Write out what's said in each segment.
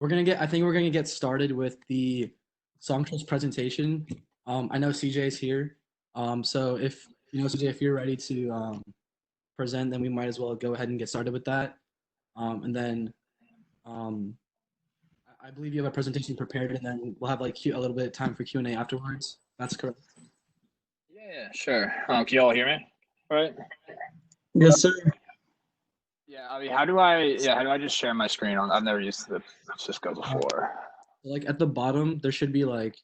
I think we're gonna get started with the Songtrust presentation. I know CJ is here. So if CJ, if you're ready to present, then we might as well go ahead and get started with that. And then um, I believe you have a presentation prepared, and then we'll have like a little bit of time for Q&A afterwards. That's correct. Yeah, sure. Can you all hear me? All right. Yes, sir. Yeah, I mean, how do I just share my screen on? I've never used the Cisco before. Like at the bottom, there should be like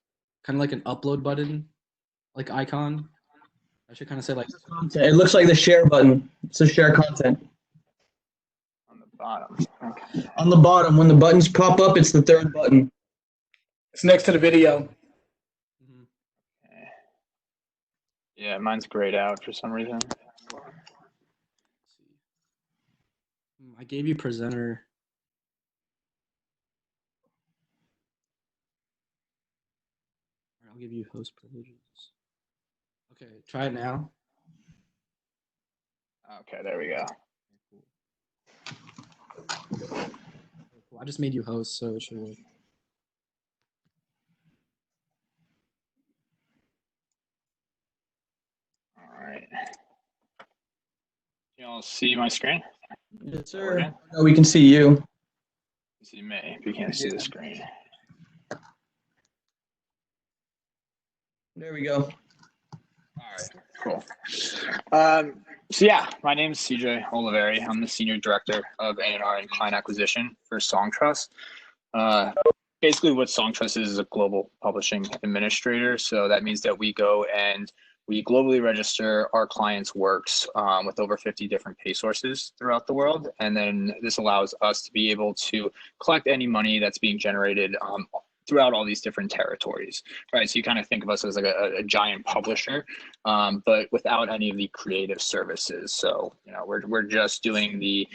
kind of like an upload button, like icon. I should kind of say like It looks like the share button. It's a share content. On the bottom. Okay. On the bottom, when the buttons pop up, it's the third button. It's next to the video. Okay. Yeah, mine's grayed out for some reason. I gave you presenter. I'll give you host privileges. Okay, try it now. Okay, there we go. Cool. I just made you host, so it should work. All right. You all see my screen? Yes, sir. No, we can see you. You see me, but you can't see the screen. There we go. All right, cool. So yeah, my name is CJ Oliveri. I'm the Senior Director of A&R and Client Acquisition for Songtrust. Basically what Songtrust is a global publishing administrator. So that means that we go and we globally register our clients' works with over 50 different pay sources throughout the world. And then this allows us to be able to collect any money that's being generated throughout all these different territories, right? So you kind of think of us as like a giant publisher, but without any of the creative services. So, we're just doing the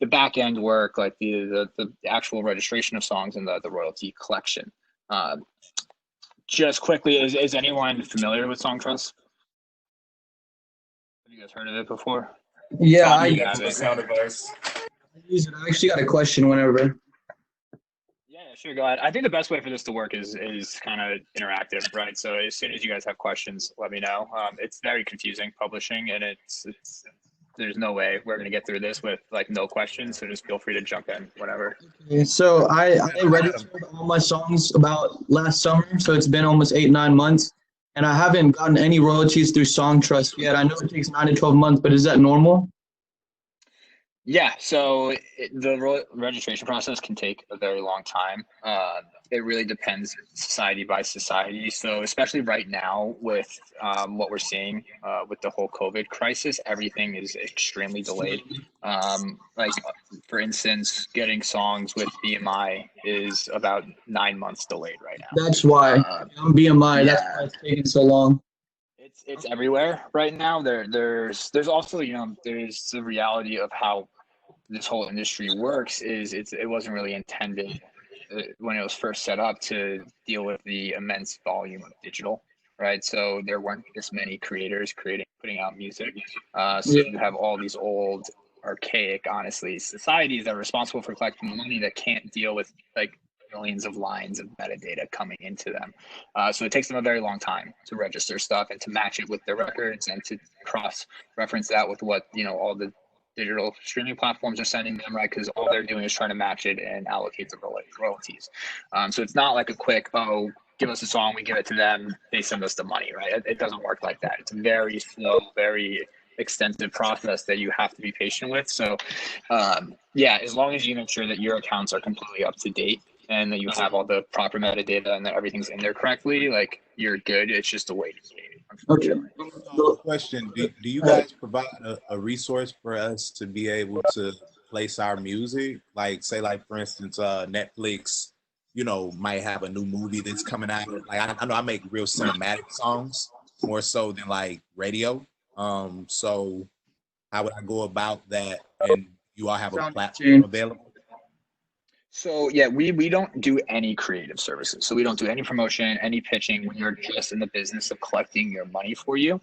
back end work, like the actual registration of songs and the royalty collection. Just quickly, is anyone familiar with Songtrust? Have you guys heard of it before? Yeah, I I have it. Sound advice. use it. I actually got a question whenever. Yeah, sure. Go ahead. I think the best way for this to work is kind of interactive, right? So as soon as you guys have questions, let me know. It's very confusing publishing, and it's there's no way we're gonna get through this with like no questions. So just feel free to jump in, whatever. Okay, so I registered all my songs about last summer, so it's been almost 8-9 months, and I haven't gotten any royalties through Songtrust yet. I know it takes 9 to 12 months, but is that normal? Yeah, so the registration process can take a very long time. It really depends society by society. So especially right now with what we're seeing with the whole COVID crisis, everything is extremely delayed. Like for instance, getting songs with BMI is about 9 months delayed right now. That's why. I'm BMI. Yeah. That's why it's taking so long. It's everywhere right now. There's also there's the reality of how this whole industry works is it wasn't really intended when it was first set up to deal with the immense volume of digital, right? So there weren't this many creators putting out music. So you have all these old, archaic, honestly, societies that are responsible for collecting money that can't deal with like millions of lines of metadata coming into them. So it takes them a very long time to register stuff and to match it with their records and to cross-reference that with what all the digital streaming platforms are sending them, right? Because all they're doing is trying to match it and allocate the royalties. So it's not like a quick, give us a song, we give it to them, they send us the money, right? It doesn't work like that. It's a very slow, very extensive process that you have to be patient with. So yeah, as long as you make sure that your accounts are completely up to date and that you have all the proper metadata and that everything's in there correctly, like you're good. It's just a waiting game. Okay. Question: Do you guys provide a resource for us to be able to place our music? Like, say, like for instance, Netflix, might have a new movie that's coming out. Like, I know I make real cinematic songs more so than like radio. So how would I go about that? And you all have a platform available? So yeah, we don't do any creative services. So we don't do any promotion, any pitching. We are just in the business of collecting your money for you.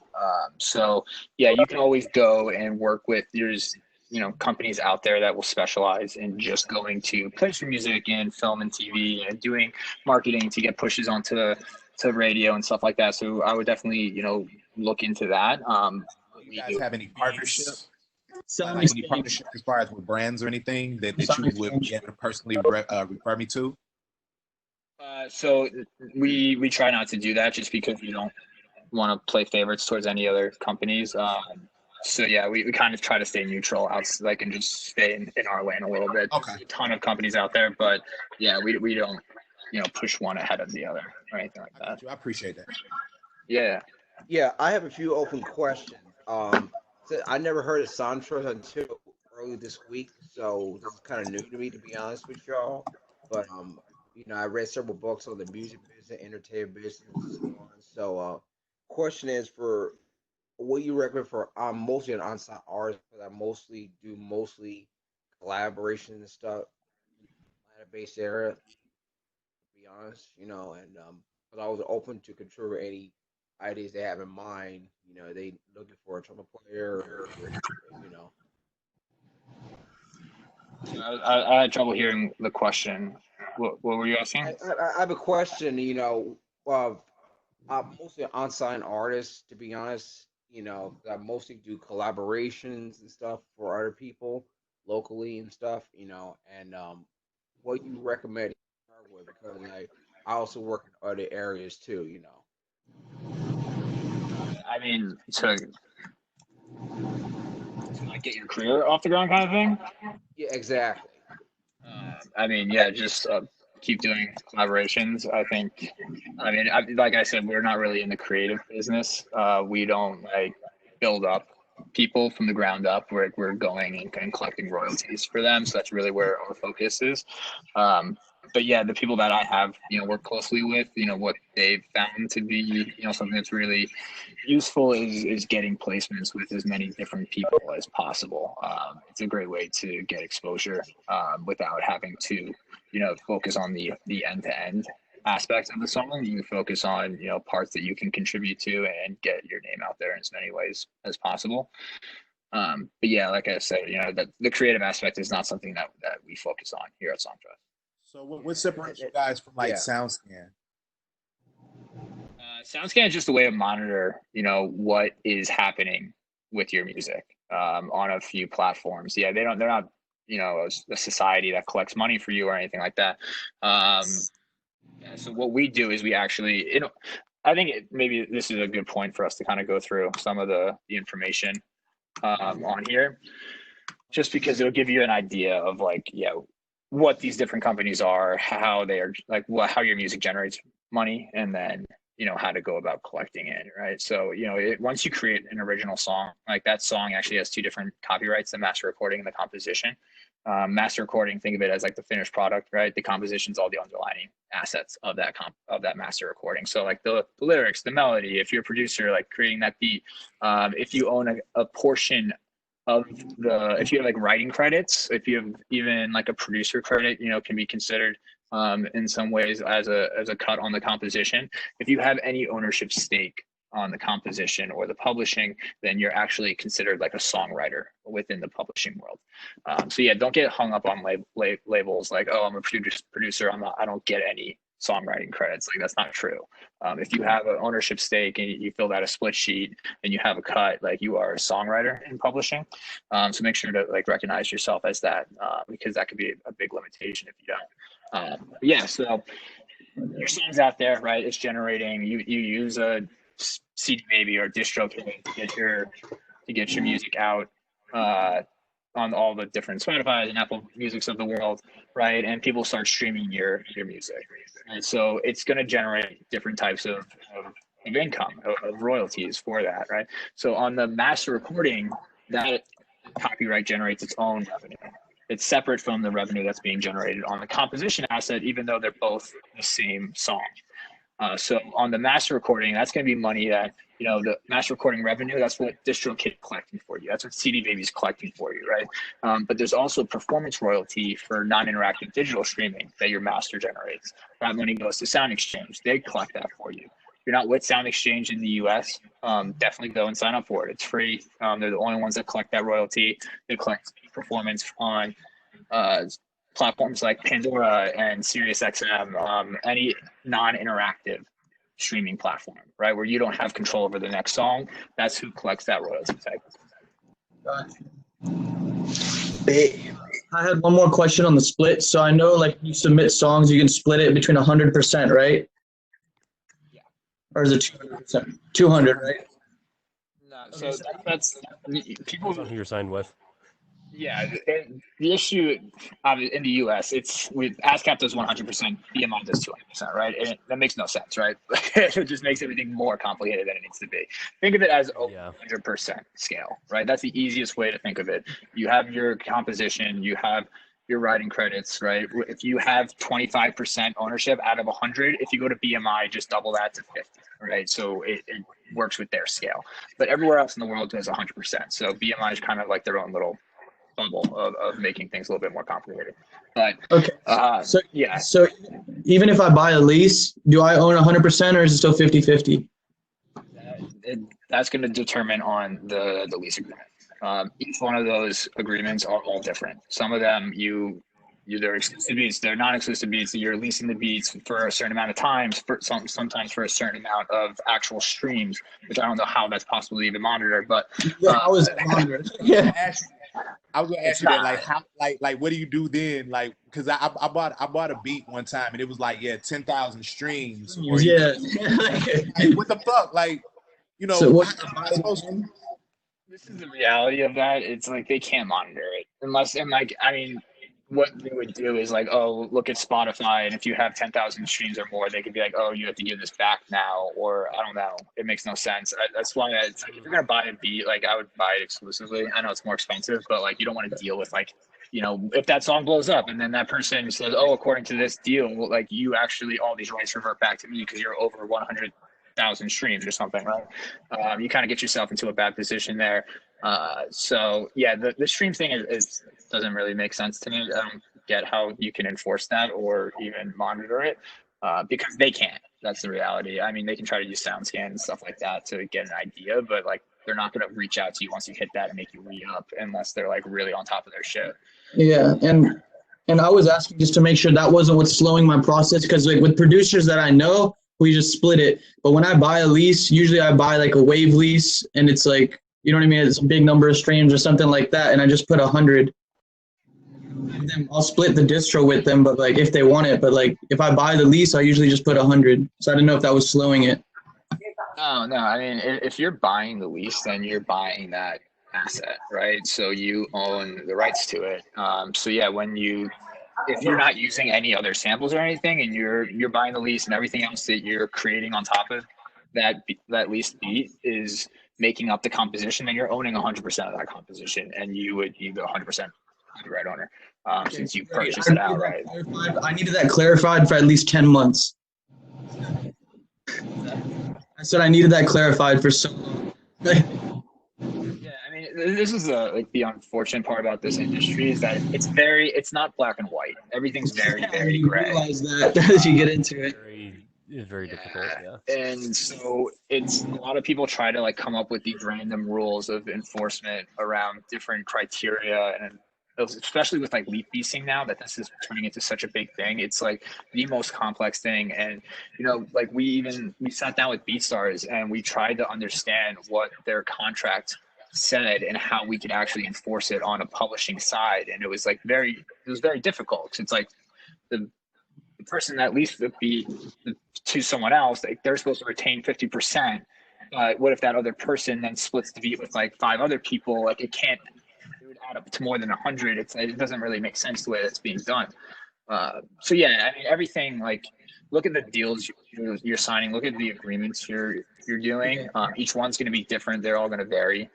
So yeah, you can always go and work with companies out there that will specialize in just going to place your music in film and TV and doing marketing to get pushes onto radio and stuff like that. So I would definitely, look into that. Do you guys have any partnerships? Sound Like any exchange. partnership as far as with brands or anything that Sound you would exchange. be able to personally refer me to? So we try not to do that just because we don't want to play favorites towards any other companies. So yeah, we kind of try to stay neutral out, like, and just stay in our lane a little bit. Okay. There's a ton of companies out there, but yeah, we don't, push one ahead of the other or anything like that. I appreciate that. Yeah. Yeah, I have a few open questions. So I never heard of Songtrust until early this week, so this is kind of new to me, to be honest with y'all. But I read several books on the music business, entertainment business, and so on. So, question is for what you recommend for? I'm mostly an on-site artist, but I mostly do collaboration and stuff, Atlanta-based area. To be honest, but I was open to contribute any ideas they have in mind. They looking for a trumpet player, or. I had trouble hearing the question. What were you asking? I have a question. I'm mostly an on-site artist, to be honest. I mostly do collaborations and stuff for other people locally and stuff. And what you recommend to start with, because I also work in other areas too. I mean, to like get your career off the ground kind of thing. Yeah, exactly. I mean, yeah, just keep doing collaborations. I think, like I said, we're not really in the creative business. We don't build up people from the ground up. We're going and collecting royalties for them. So that's really where our focus is. But yeah, the people that I have, work closely with, what they've found to be, something that's really useful is getting placements with as many different people as possible. It's a great way to get exposure without having to, focus on the end-to-end aspect of the song. You can focus on, parts that you can contribute to and get your name out there in as many ways as possible. But yeah, like I said, that the creative aspect is not something that we focus on here at Songtrust. So what separates you guys from SoundScan? SoundScan is just a way to monitor, what is happening with your music on a few platforms. Yeah, they're not, a society that collects money for you or anything like that. So what we do is we actually, I think maybe this is a good point for us to kind of go through some of the information on here, just because it'll give you an idea of what these different companies are, how they are, how your music generates money, and then how to go about collecting it, right? So once you create an original song, that song actually has two different copyrights: the master recording and the composition. Master recording, think of it as the finished product, right? The composition's all the underlying assets of that master recording. So the lyrics, the melody, if you're a producer, creating that beat, if you own a portion of if you have writing credits, if you have even a producer credit, can be considered in some ways as a cut on the composition. If you have any ownership stake on the composition or the publishing, then you're actually considered a songwriter within the publishing world. So yeah, don't get hung up on labels oh, I'm a producer, I don't get any songwriting credits. That's not true. If you have an ownership stake and you fill out a split sheet and you have a cut, you are a songwriter in publishing. So make sure to recognize yourself as that, because that could be a big limitation if you don't. Yeah, so your song's out there, right? It's generating. You use a CD Baby or DistroKid to get your music out on all the different Spotify and Apple Musics of the world, right? And people start streaming your music, and so it's going to generate different types of income, of royalties for that, right? So on the master recording, that copyright generates its own revenue. It's separate from the revenue that's being generated on the composition asset, even though they're both the same song. So on the master recording, that's going to be money that, the master recording revenue, that's what DistroKid collecting for you. That's what CD Baby's collecting for you, right? But there's also performance royalty for non-interactive digital streaming that your master generates. That money goes to Sound Exchange. They collect that for you. If you're not with Sound Exchange in the US, definitely go and sign up for it. It's free. They're the only ones that collect that royalty. They collect performance on platforms like Pandora and SiriusXM, any non-interactive streaming platform, right, where you don't have control over the next song, that's who collects that royalty type. I had one more question on the split. So I know, like, you submit songs, you can split it between 100%, right? Yeah. Or is it 200%? 200, right? No, so that's people who you're signed with. Yeah, the issue in the U.S. it's with ASCAP does 100%, BMI does 200%, right? And that makes no sense, right? It just makes everything more complicated than it needs to be. Think of it as a 100% scale, right? That's the easiest way to think of it. You have your composition, you have your writing credits, right? If you have 25% ownership out of 100, if you go to BMI, just double that to 50, right? So it works with their scale. But everywhere else in the world does 100%. So BMI is kind of like their own little bubble of making things a little bit more complicated. But okay, so yeah. So even if I buy a lease, do I own 100% or is it still 50-50? That's going to determine on the lease agreement. Each one of those agreements are all different. Some of them they're exclusive beats, they're non-exclusive beats. You're leasing the beats for a certain amount of times, sometimes for a certain amount of actual streams, which I don't know how that's possible to even monitor. But how is it monitored? I was gonna ask you that, like, how, like, what do you do then? Like, because I bought a beat one time and it was like, 10,000 streams. Or like, what the fuck? Like, you know, so this is the reality of that. It's like they can't monitor it unless, and like, I mean, what they would do is like, oh, look at Spotify, and if you have 10,000 streams or more, they could be like, oh, you have to give this back now, or I don't know. It makes no sense. That's why it's like, if you're gonna buy a beat, like I would buy it exclusively. I know it's more expensive, but like you don't want to deal with like, you know, if that song blows up and then that person says, oh, according to this deal, like you actually all these rights revert back to me because you're over 100,000 streams or something, right? You kind of get yourself into a bad position there. So yeah, the stream thing is doesn't really make sense to me. I don't get how you can enforce that or even monitor it, because they can't. That's the reality. I mean, they can try to use sound scan and stuff like that to get an idea, but like they're not going to reach out to you once you hit that and make you re-up unless they're like really on top of their shit. Yeah, and I was asking just to make sure that wasn't what's slowing my process, because like with producers that I know, we just split it. But when I buy a lease, usually I buy like a wave lease, and it's like, you know what I mean? It's a big number of streams or something like that, and I just put 100. And then I'll split the distro with them, but like if they want it. But like if I buy the lease, I usually just put 100. So I didn't know if that was slowing it. No. I mean, if you're buying the lease, then you're buying that asset, right? So you own the rights to it. So yeah, if you're not using any other samples or anything, and you're buying the lease and everything else that you're creating on top of that leased beat is making up the composition, then you're owning 100% of that composition, and you would be the 100% copyright owner, since you purchased it outright. I needed that clarified for at least 10 months. I said I needed that clarified for so long. Yeah, I mean, this is the unfortunate part about this industry is that it's not black and white. Everything's very, very gray. You realize that as you get into it. Very difficult, yeah. And so a lot of people try to like come up with these random rules of enforcement around different criteria, and especially with like leap beasting now that this is turning into such a big thing. It's like the most complex thing. And, you know, like we sat down with BeatStars and we tried to understand what their contract said and how we could actually enforce it on a publishing side. And it was very difficult. It's like the person that leased the beat to someone else, like they're supposed to retain 50%. But what if that other person then splits the beat with like 5 other people? Like it would add up to more than 100. It doesn't really make sense the way that's being done. So yeah, I mean, everything, like look at the deals you're signing, look at the agreements you're doing. Each one's going to be different. They're all going to vary.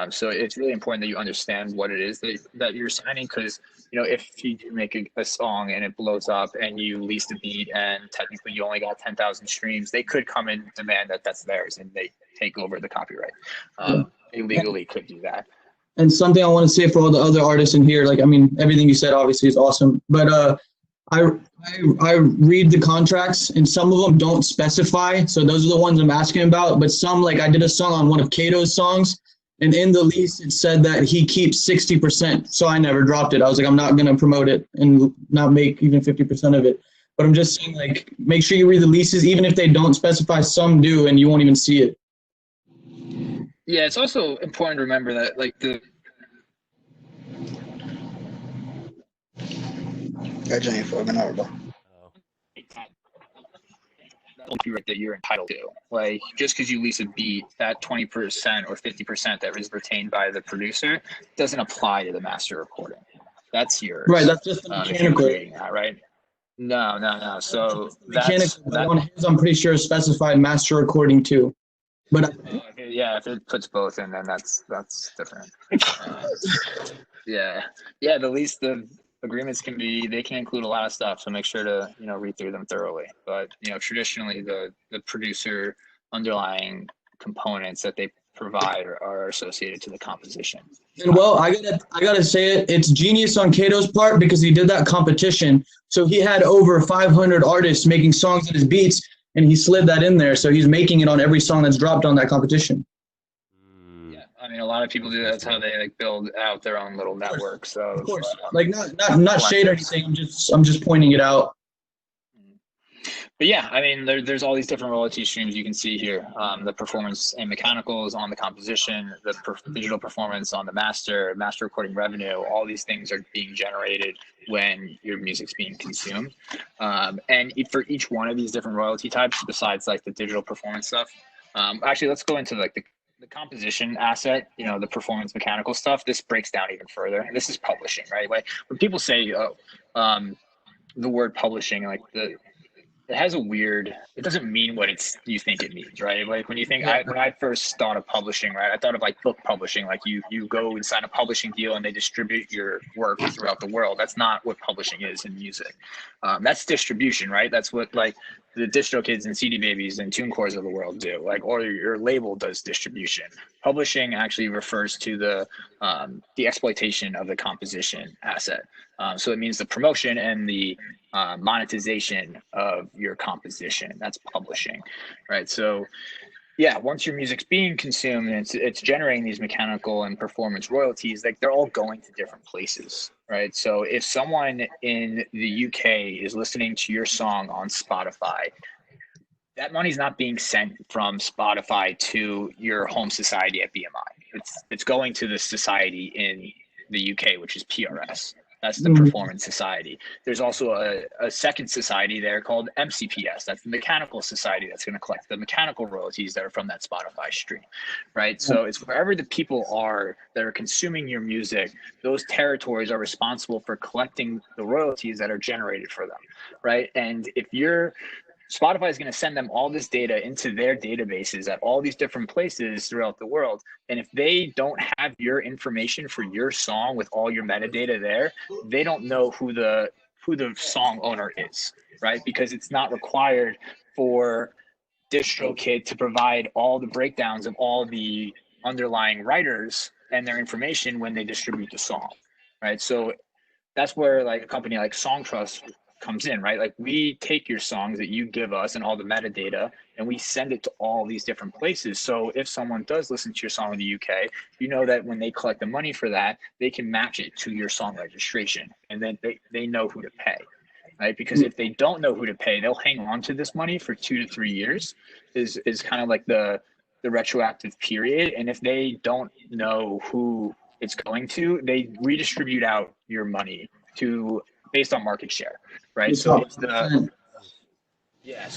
So it's really important that you understand what it is that you're signing, because you know, if you do make a song and it blows up and you lease the beat and technically you only got 10,000 streams, they could come and demand that that's theirs and they take over the copyright. They legally could do that. And something I want to say for all the other artists in here, like, I mean, everything you said obviously is awesome, but I read the contracts and some of them don't specify. So those are the ones I'm asking about. But some, like I did a song on one of Kato's songs, And in the lease, it said that he keeps 60%. So I never dropped it. I was like, I'm not going to promote it and not make even 50% of it. But I'm just saying, like, make sure you read the leases, even if they don't specify, some do, and you won't even see it. Yeah, it's also important to remember that, like, that you're entitled to. Like, just because you lease a beat, that 20% or 50% that is retained by the producer doesn't apply to the master recording. That's yours. Right, that's just the if you're mechanical. creating that, right? No. So Mechanical, but on his, I'm pretty sure, specified master recording too. But yeah, if it puts both in, then that's different. Yeah. The agreements can include a lot of stuff, so make sure to read through them thoroughly. But traditionally the producer underlying components that they provide are associated to the composition. And well, I gotta say it's genius on Kato's part, because he did that competition. So he had over 500 artists making songs in his beats, and he slid that in there. So he's making it on every song that's dropped on that competition. Yeah, I mean, a lot of people do that. That's how they build out their own little network. So of course, not shade or anything. I'm just pointing it out. But yeah, I mean, there's all these different royalty streams you can see here. The performance and mechanicals on the composition, the digital performance on the master recording revenue. All these things are being generated when your music's being consumed. And for each one of these different royalty types, besides like the digital performance stuff, actually, let's go into like the composition asset, the performance mechanical stuff. This breaks down even further. This is publishing, right? Like when people say, the word publishing, like it has it doesn't mean what you think it means, right? Like when you think, when I first thought of publishing, right, I thought of like book publishing, like you go and sign a publishing deal and they distribute your work throughout the world. That's not what publishing is in music. That's distribution, right? That's what like the DistroKids and CD Babies and TuneCores of the world do, like, or your label does distribution. Publishing actually refers to the exploitation of the composition asset. So it means the promotion and the monetization of your composition. That's publishing, right? So yeah, once your music's being consumed and it's generating these mechanical and performance royalties, like they're all going to different places, right? So if someone in the UK is listening to your song on Spotify, that money's not being sent from Spotify to your home society at BMI. It's going to the society in the UK, which is PRS. That's the Performance Society. There's also a second society there called MCPS. That's the Mechanical Society that's going to collect the mechanical royalties that are from that Spotify stream, right? So it's wherever the people are that are consuming your music, those territories are responsible for collecting the royalties that are generated for them, right? And if Spotify is going to send them all this data into their databases at all these different places throughout the world. And if they don't have your information for your song with all your metadata there, they don't know who the song owner is, right? Because it's not required for DistroKid to provide all the breakdowns of all the underlying writers and their information when they distribute the song, right? So that's where like a company like Songtrust comes in, right? Like we take your songs that you give us and all the metadata and we send it to all these different places. So if someone does listen to your song in the UK, you know that when they collect the money for that, they can match it to your song registration and then they know who to pay, right? Because if they don't know who to pay, they'll hang on to this money for 2 to 3 years is kind of like the retroactive period. And if they don't know who it's going to, they redistribute out your money based on market share, right? So if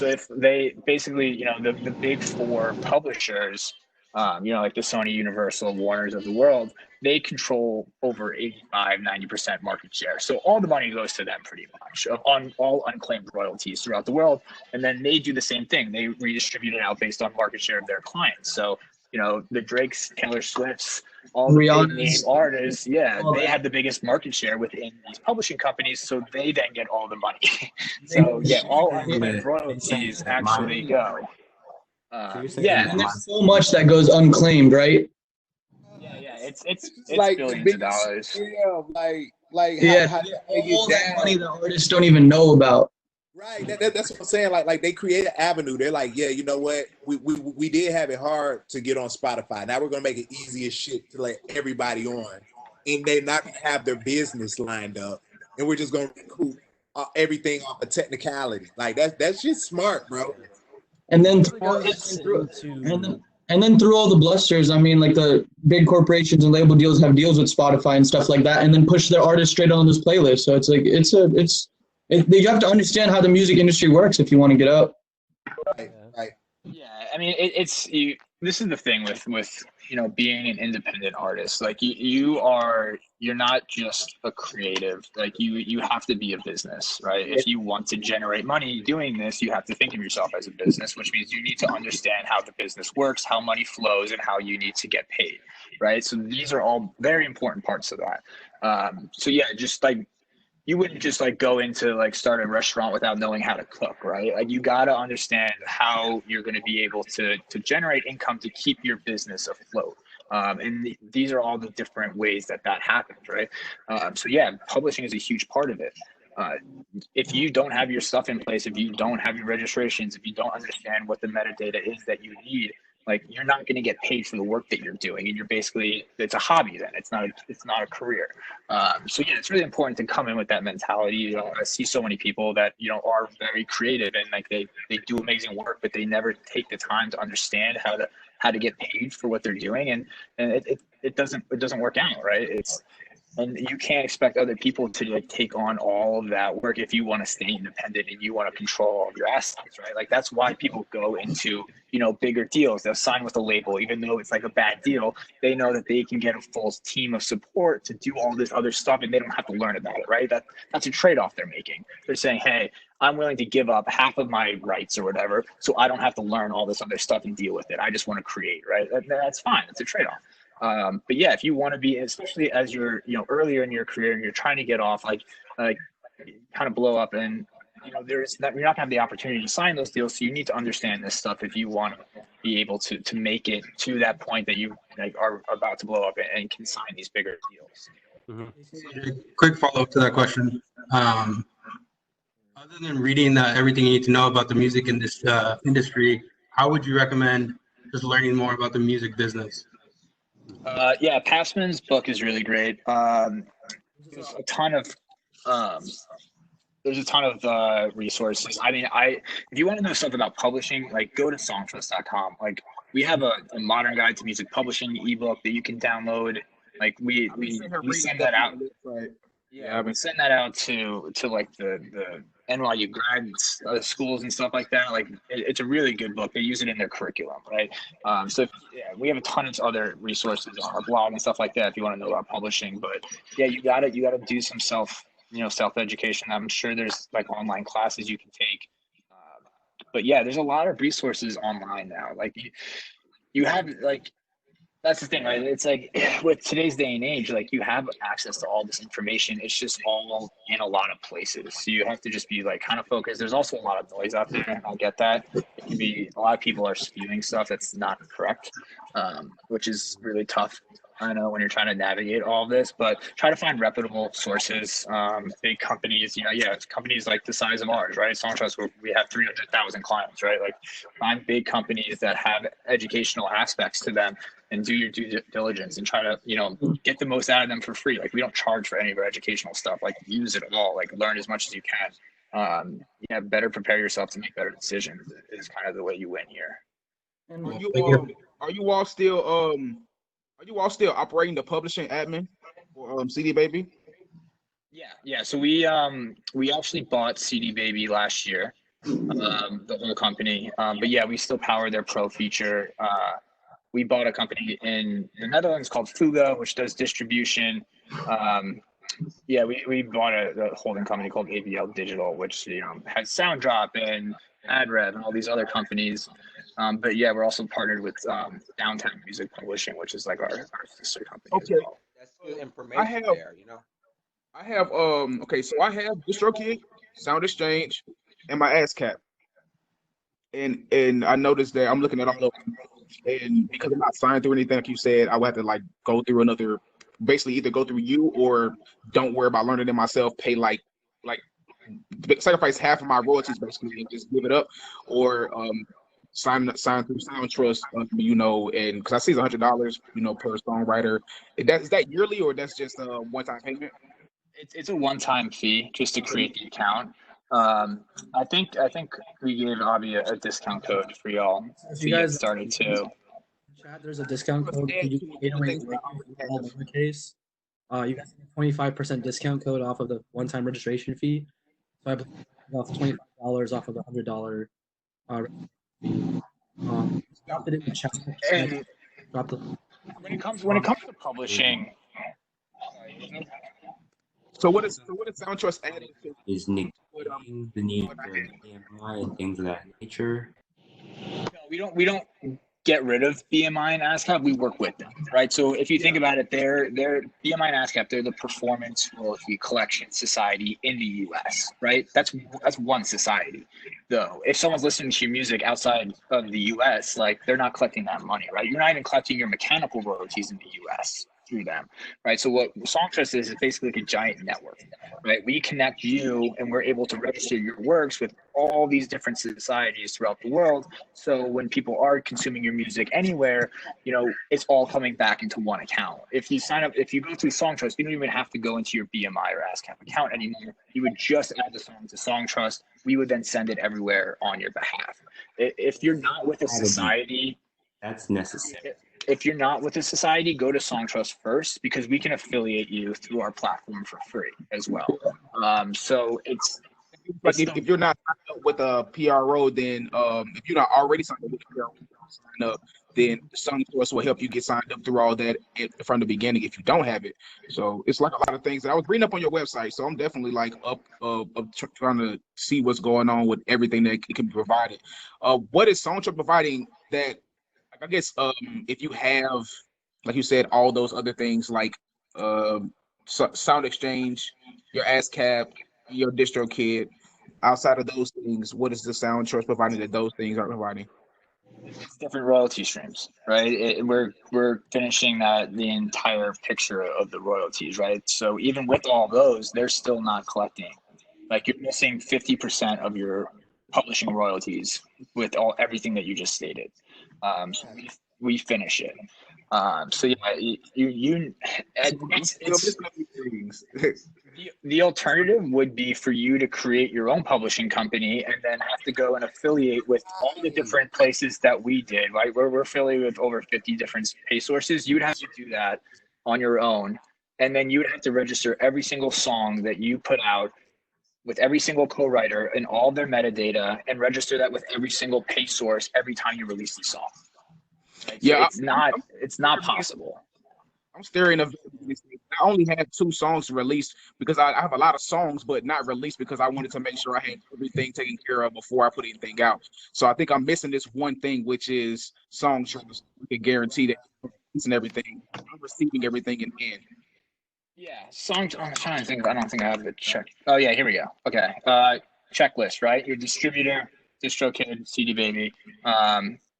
if they basically, the big four publishers, like the Sony, Universal, Warners of the world, they control over 85-90% market share. So all the money goes to them pretty much on all unclaimed royalties throughout the world. And then they do the same thing. They redistribute it out based on market share of their clients. So, the Drakes, Taylor Swifts, all the big name artists, they have the biggest market share within these publishing companies, so they then get all the money. So all unclaimed royalties actually go. And there's so much that goes unclaimed, right? It's like billions of dollars. Yeah, all that money the artists don't even know about. Right. That's what I'm saying. Like they create an avenue. They're like, yeah, you know what? We did have it hard to get on Spotify. Now we're gonna make it easy as shit to let everybody on, and they not have their business lined up, and we're just gonna recoup everything off a technicality. Like that's just smart, bro. And then It goes into and then through all the blusters, I mean, like the big corporations and label deals have deals with Spotify and stuff like that, and then push their artists straight on this playlist. So it's like you have to understand how the music industry works if you want to get up. Right. Yeah, I mean, this is the thing with being an independent artist. Like you're not just a creative. Like you have to be a business, right? If you want to generate money doing this, you have to think of yourself as a business, which means you need to understand how the business works, how money flows, and how you need to get paid, right? So these are all very important parts of that. So yeah, just like. You wouldn't just like go into like start a restaurant without knowing how to cook, right? Like you got to understand how you're going to be able to generate income to keep your business afloat. And these are all the different ways that happens, right? So yeah, publishing is a huge part of it. If you don't have your stuff in place, if you don't have your registrations, if you don't understand what the metadata is that you need, like you're not going to get paid for the work that you're doing, and it's a hobby then. It's not a career. So yeah, it's really important to come in with that mentality. I see so many people that are very creative and like they do amazing work, but they never take the time to understand how to get paid for what they're doing, and it doesn't work out, right? And you can't expect other people to like take on all of that work if you want to stay independent and you want to control all of your assets, right? Like that's why people go into, bigger deals. They'll sign with a label, even though it's like a bad deal. They know that they can get a full team of support to do all this other stuff, and they don't have to learn about it, right? That's a trade-off they're making. They're saying, hey, I'm willing to give up half of my rights or whatever, so I don't have to learn all this other stuff and deal with it. I just want to create, right? That's fine. It's a trade-off. But yeah, if you want to be, especially as you're, earlier in your career and you're trying to get off, like kind of blow up, and you're not gonna have the opportunity to sign those deals. So you need to understand this stuff if you want to be able to make it to that point that you are about to blow up and can sign these bigger deals. Quick follow up to that question. Other than reading everything you need to know about the music in this industry, how would you recommend just learning more about the music business? Yeah, Passman's book is really great. There's a ton of resources. I mean, if you want to know stuff about publishing, like go to Songtrust.com. Like we have a modern guide to music publishing ebook that you can download. Like we send that out. Right. Yeah, we send that out to like the NYU grad schools and stuff like that. Like it's a really good book. They use it in their curriculum, right? We have a ton of other resources on our blog and stuff like that if you want to know about publishing. But yeah, you gotta do some self education. I'm sure there's like online classes you can take. But yeah, there's a lot of resources online now. Like you have like. That's the thing, right? It's like with today's day and age, like you have access to all this information. It's just all in a lot of places. So you have to just be like kind of focused. There's also a lot of noise out there. I'll get that. It can be a lot of people are spewing stuff that's not correct, which is really tough. I know when you're trying to navigate all of this, but try to find reputable sources, big companies, companies like the size of ours, right? Songtrust, we have 300,000 clients, right? Like find big companies that have educational aspects to them and do your due diligence and try to, get the most out of them for free. Like we don't charge for any of our educational stuff, like use it all, like learn as much as you can. Better prepare yourself to make better decisions is kind of the way you win here. Are you all still operating the publishing admin for CD Baby? Yeah. So we actually bought CD Baby last year, the whole company. But yeah, we still power their pro feature. We bought a company in the Netherlands called Fuga, which does distribution. We bought a holding company called AVL Digital, which has Sounddrop and AdRev and all these other companies. But yeah, we're also partnered with Downtown Music Publishing, which is like our sister company. Okay, as well. That's good information there. I have so I have DistroKid, Sound Exchange, and my ASCAP. And I noticed that I'm looking at all of them, and because I'm not signed through anything, like you said, I would have to like go through basically either go through you or don't worry about learning it myself. Pay like sacrifice half of my royalties basically and just give it up, or sign through Songtrust, and because I see it's $100, per songwriter. Is that yearly, or that's just a one-time payment? It's a one-time fee just to create the account. I think we gave Avi a discount code for y'all If to you get guys started too. chat, there's a discount code. You use 808 all lowercase. You guys get a 25% discount code off of the one-time registration fee. So I believe off $25 off of the $100 fee. Drop it in the chat. And Drop the. when it comes to publishing, so what is Songtrust adding to? Is negating the need for BMI and things of that nature? no, we don't get rid of BMI and ASCAP. We work with them, right? So if you think about it, they're BMI and ASCAP. They're the Performance Royalty Collection Society in the U.S., right? That's one society. Though, if someone's listening to your music outside of the U.S., like they're not collecting that money, right? You're not even collecting your mechanical royalties in the U.S. through them, right? So what Songtrust is basically like a giant network, right? We connect you and we're able to register your works with all these different societies throughout the world. So when people are consuming your music anywhere, it's all coming back into one account. If you sign up, if you go through Songtrust, you don't even have to go into your BMI or ASCAP account anymore. You would just add the song to Songtrust. We would then send it everywhere on your behalf. If you're not with a society, that's necessary. If you're not with a society, go to Songtrust first, because we can affiliate you through our platform for free as well. So it's like if you're not signed up with a PRO, then if you're not already signed up with a PRO, sign up, then Songtrust will help you get signed up through all that from the beginning if you don't have it. So it's like a lot of things that I was reading up on your website. So I'm definitely like up trying to see what's going on with everything that can be provided. What is Songtrust providing that? I guess if you have, like you said, all those other things like Sound Exchange, your ASCAP, your DistroKid, outside of those things, what is the Songtrust providing that those things aren't providing? It's different royalty streams, right? We're finishing the entire picture of the royalties, right? So even with all those, they're still not collecting. Like you're missing 50% of your publishing royalties with everything that you just stated. So we finish it. So yeah, the alternative would be for you to create your own publishing company and then have to go and affiliate with all the different places that we did, right? We're affiliated with over 50 different pay sources. You would have to do that on your own. And then you would have to register every single song that you put out with every single co-writer and all their metadata, and register that with every single pay source every time you release the song. Right? Yeah, so it's not possible. I'm staring at this. I only had 2 songs released because I have a lot of songs, but not released because I wanted to make sure I had everything taken care of before I put anything out. So I think I'm missing this one thing, which is Songtrust. We can guarantee that and everything. I'm receiving everything in hand. Yeah, I'm trying to think. I don't think I have it checked. Oh yeah, here we go. Okay, checklist, right? Your distributor, DistroKid, CD Baby.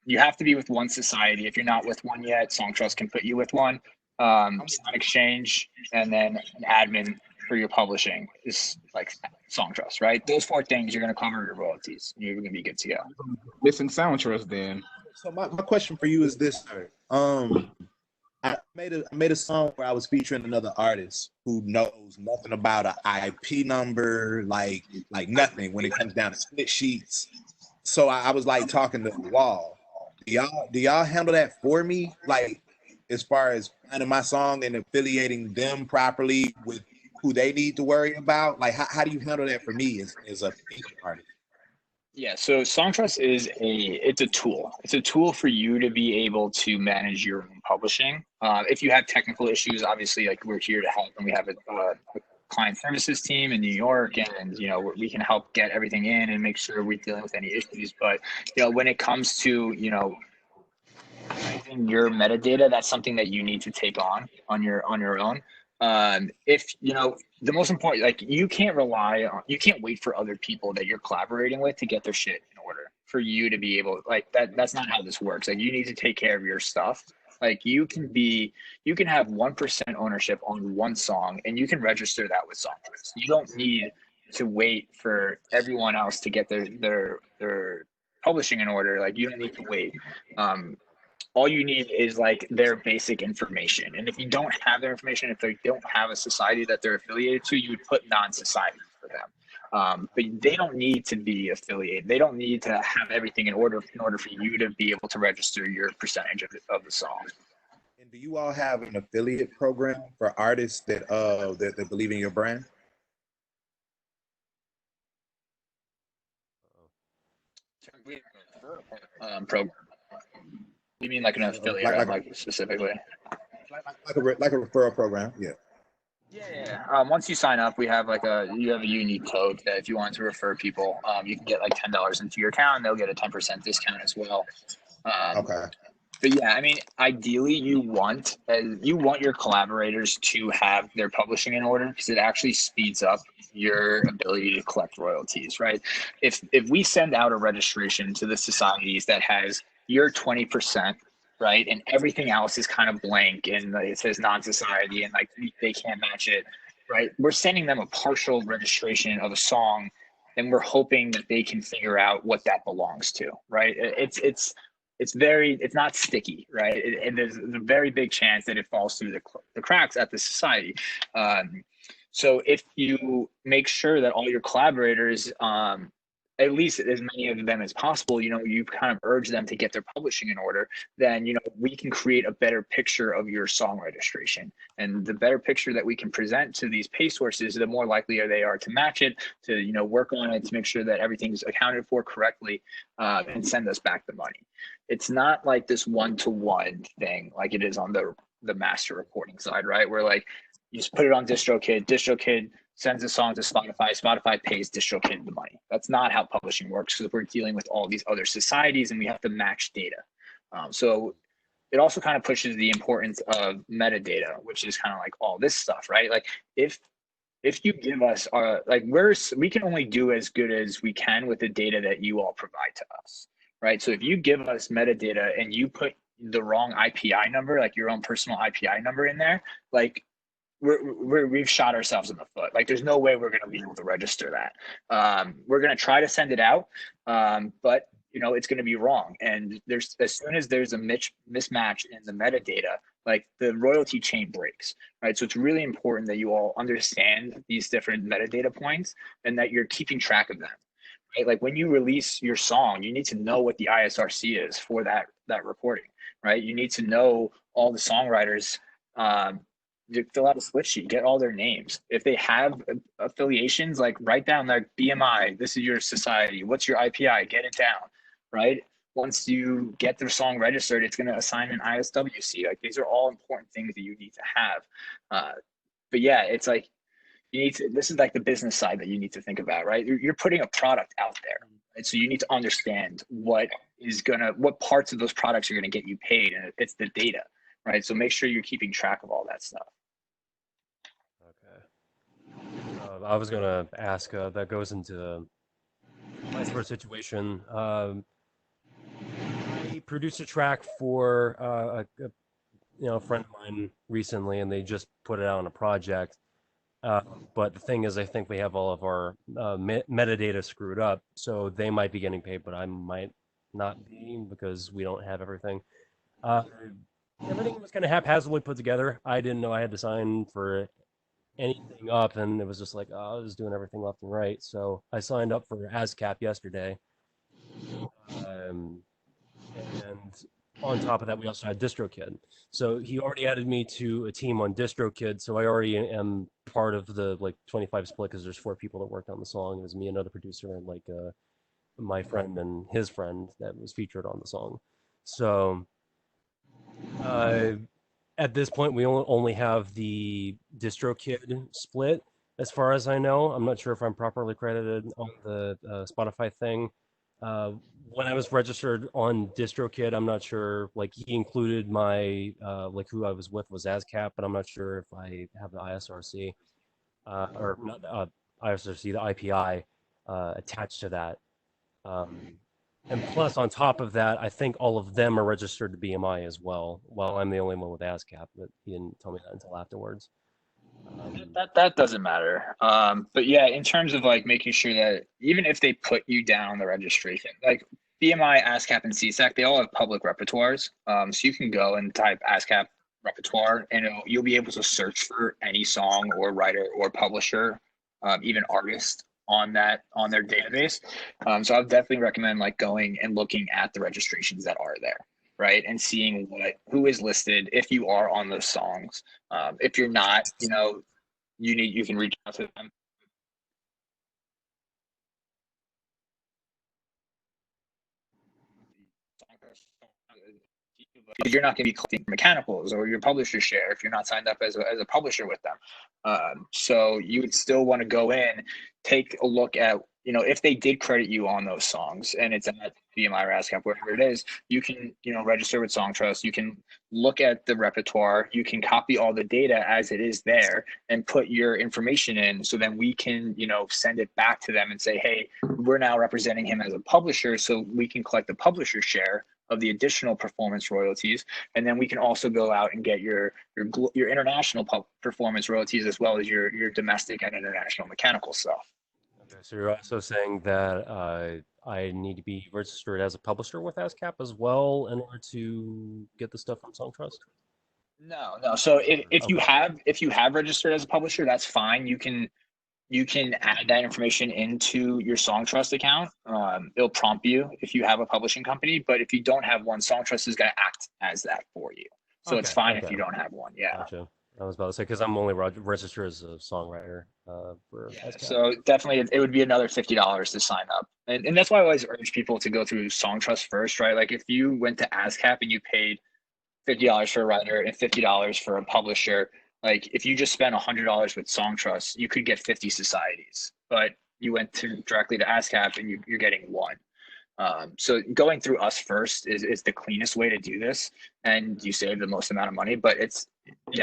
You have to be with one society. If you're not with one yet, Songtrust can put you with one. Sound Exchange, and then an admin for your publishing is like Songtrust, right? Those 4 things, you're going to cover your royalties. You're going to be good to go. Missing Songtrust then. So my question for you is this, sir. I made a song where I was featuring another artist who knows nothing about an IP number, like nothing when it comes down to split sheets. So I was like talking to the wall. Do y'all handle that for me? Like as far as finding my song and affiliating them properly with who they need to worry about? Like how do you handle that for me as a featured artist? Yeah, so Songtrust is it's a tool. It's a tool for you to be able to manage your own publishing. If you have technical issues, obviously, like we're here to help, and we have a client services team in New York, and we can help get everything in and make sure we're dealing with any issues. But when it comes to your metadata, that's something that you need to take on your own. If the most important, like you can't wait for other people that you're collaborating with to get their shit in order for you to be able, like that's not how this works. Like you need to take care of your stuff. Like you can have 1% ownership on one song and you can register that with Songtrust. You don't need to wait for everyone else to get their publishing in order. Like, you don't need to wait. All you need is like their basic information. And if you don't have their information, if they don't have a society that they're affiliated to, you would put non-society for them. But they don't need to be affiliated. They don't need to have everything in order for you to be able to register your percentage of the song. And do you all have an affiliate program for artists that that believe in your brand? Program. You mean like an affiliate, like specifically? Like a referral program, yeah. Yeah. Once you sign up, you have a unique code that if you want to refer people, you can get like $10 into your account, and they'll get a 10% discount as well. Okay. But yeah, I mean, ideally, you want your collaborators to have their publishing in order, because it actually speeds up your ability to collect royalties, right? If we send out a registration to the societies that has your 20%, right, and everything else is kind of blank and it says non-society and like they can't match it, right? We're sending them a partial registration of a song, and we're hoping that they can figure out what that belongs to, right? It's not sticky, right? And there's a very big chance that it falls through the cracks at the society. So if you make sure that all your collaborators, at least as many of them as possible, you kind of urge them to get their publishing in order, then, we can create a better picture of your song registration. And the better picture that we can present to these pay sources, the more likely they are to match it, to, work on it, to make sure that everything's accounted for correctly, and send us back the money. It's not like this one-to-one thing like it is on the master recording side, right? Where like you just put it on DistroKid sends a song to Spotify pays DistroKid the money. That's not how publishing works, because we're dealing with all these other societies and we have to match data. So it also kind of pushes the importance of metadata, which is kind of like all this stuff, right? Like if you give us we can only do as good as we can with the data that you all provide to us, right? So if you give us metadata and you put the wrong IPI number, like your own personal IPI number in there, like we've shot ourselves in the foot. Like there's no way we're going to be able to register that. We're going to try to send it out, but it's going to be wrong. And as soon as there's a mismatch in the metadata, like the royalty chain breaks, right? So it's really important that you all understand these different metadata points and that you're keeping track of them, right? Like when you release your song, you need to know what the ISRC is for that recording, right? You need to know all the songwriters. You fill out a split sheet, get all their names. If they have affiliations, like write down their BMI, this is your society, what's your IPI, get it down, right? Once you get their song registered, it's going to assign an ISWC. Like these are all important things that you need to have. But yeah, it's like this is like the business side that you need to think about, right? You're putting a product out there, right? So you need to understand what parts of those products are going to get you paid, and it's the data, right? So make sure you're keeping track of all that stuff. I was going to ask, that goes into my sort of situation. I produced a track for a friend of mine recently, and they just put it out on a project. But the thing is, I think we have all of our metadata screwed up, so they might be getting paid, but I might not be because we don't have everything. Everything was kind of haphazardly put together. I didn't know I had to sign for anything up, and it was just like, I was doing everything left and right. So I signed up for ASCAP yesterday. And on top of that, we also had DistroKid. So he already added me to a team on DistroKid, so I already am part of the 25 split, because there's 4 people that worked on the song. It was me, another producer, and my friend and his friend that was featured on the song. So at this point, we only have the DistroKid split, as far as I know. I'm not sure if I'm properly credited on the Spotify thing. When I was registered on DistroKid, I'm not sure, he included my, who I was with was ASCAP, but I'm not sure if I have the ISRC, or not the ISRC, the IPI, attached to that. And plus, on top of that, I think all of them are registered to BMI as well, while I'm the only one with ASCAP, but he didn't tell me that until afterwards. That doesn't matter. But yeah, in terms of like making sure that even if they put you down the registration, like BMI, ASCAP, and CSAC, they all have public repertoires. So you can go and type ASCAP repertoire, and you'll be able to search for any song or writer or publisher, even artist on their database. So I would definitely recommend like going and looking at the registrations that are there, right, and seeing who is listed if you are on those songs. If you're not, you can reach out to them. You're not going to be collecting mechanicals or your publisher share if you're not signed up as a publisher with them. So you would still want to go in, take a look at, if they did credit you on those songs and it's at BMI or ASCAP, whatever it is, you can, register with Songtrust. You can look at the repertoire. You can copy all the data as it is there and put your information in. So then we can, send it back to them and say, hey, we're now representing him as a publisher. So we can collect the publisher share of the additional performance royalties, and then we can also go out and get your international performance royalties as well as your domestic and international mechanical stuff. Okay, so you're also saying that I need to be registered as a publisher with ASCAP as well in order to get the stuff from Songtrust? No. So if you have registered as a publisher, that's fine. You can add that information into your Songtrust account. It'll prompt you if you have a publishing company, but if you don't have one, Songtrust is going to act as that for you. So it's fine if you don't have one. Yeah. Gotcha. I was about to say, because I'm only registered as a songwriter for ASCAP. So definitely it would be another $50 to sign up. And that's why I always urge people to go through Songtrust first, right? Like if you went to ASCAP and you paid $50 for a writer and $50 for a publisher, like if you just spent $100 with Songtrust, you could get 50 societies, but you went directly to ASCAP and you're getting one. So going through us first is the cleanest way to do this, and you save the most amount of money. But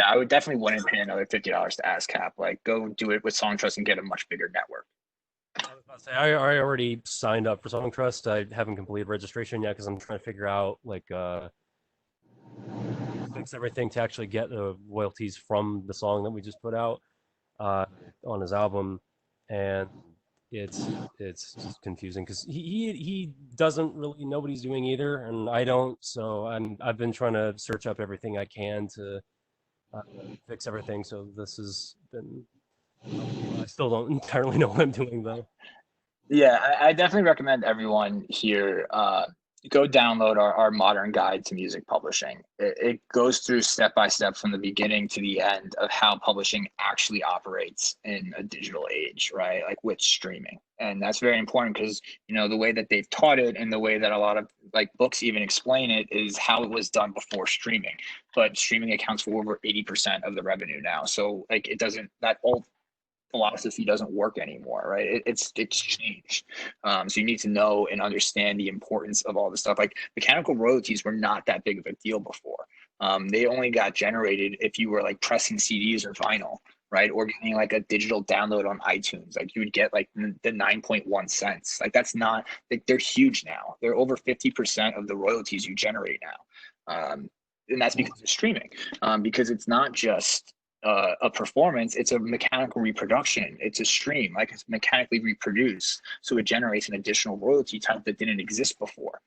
I would definitely wouldn't pay another $50 to ASCAP. Like go do it with Songtrust and get a much bigger network. I was about to say, I already signed up for Songtrust. I haven't completed registration yet because I'm trying to figure out fix everything to actually get the royalties from the song that we just put out on his album, and it's just confusing because he doesn't really know what he's doing either, and I don't. So I've been trying to search up everything I can to fix everything. So this has been. I still don't entirely know what I'm doing though. Yeah, I definitely recommend everyone here go download our modern guide to music publishing. It goes through step by step from the beginning to the end of how publishing actually operates in a digital age, right? Like with streaming. And that's very important because, the way that they've taught it and the way that a lot of like books even explain it is how it was done before streaming. But streaming accounts for over 80% of the revenue now. So like that old philosophy doesn't work anymore, right? It's changed. So you need to know and understand the importance of all this stuff. Like mechanical royalties were not that big of a deal before. They only got generated if you were like pressing CDs or vinyl, right? Or getting like a digital download on iTunes. Like you would get like the 9.1 cents. Like that's not, like they're huge now. They're over 50% of the royalties you generate now. And that's because of streaming. Because it's not just a performance, it's a mechanical reproduction. It's a stream, like it's mechanically reproduced. So it generates an additional royalty type that didn't exist before.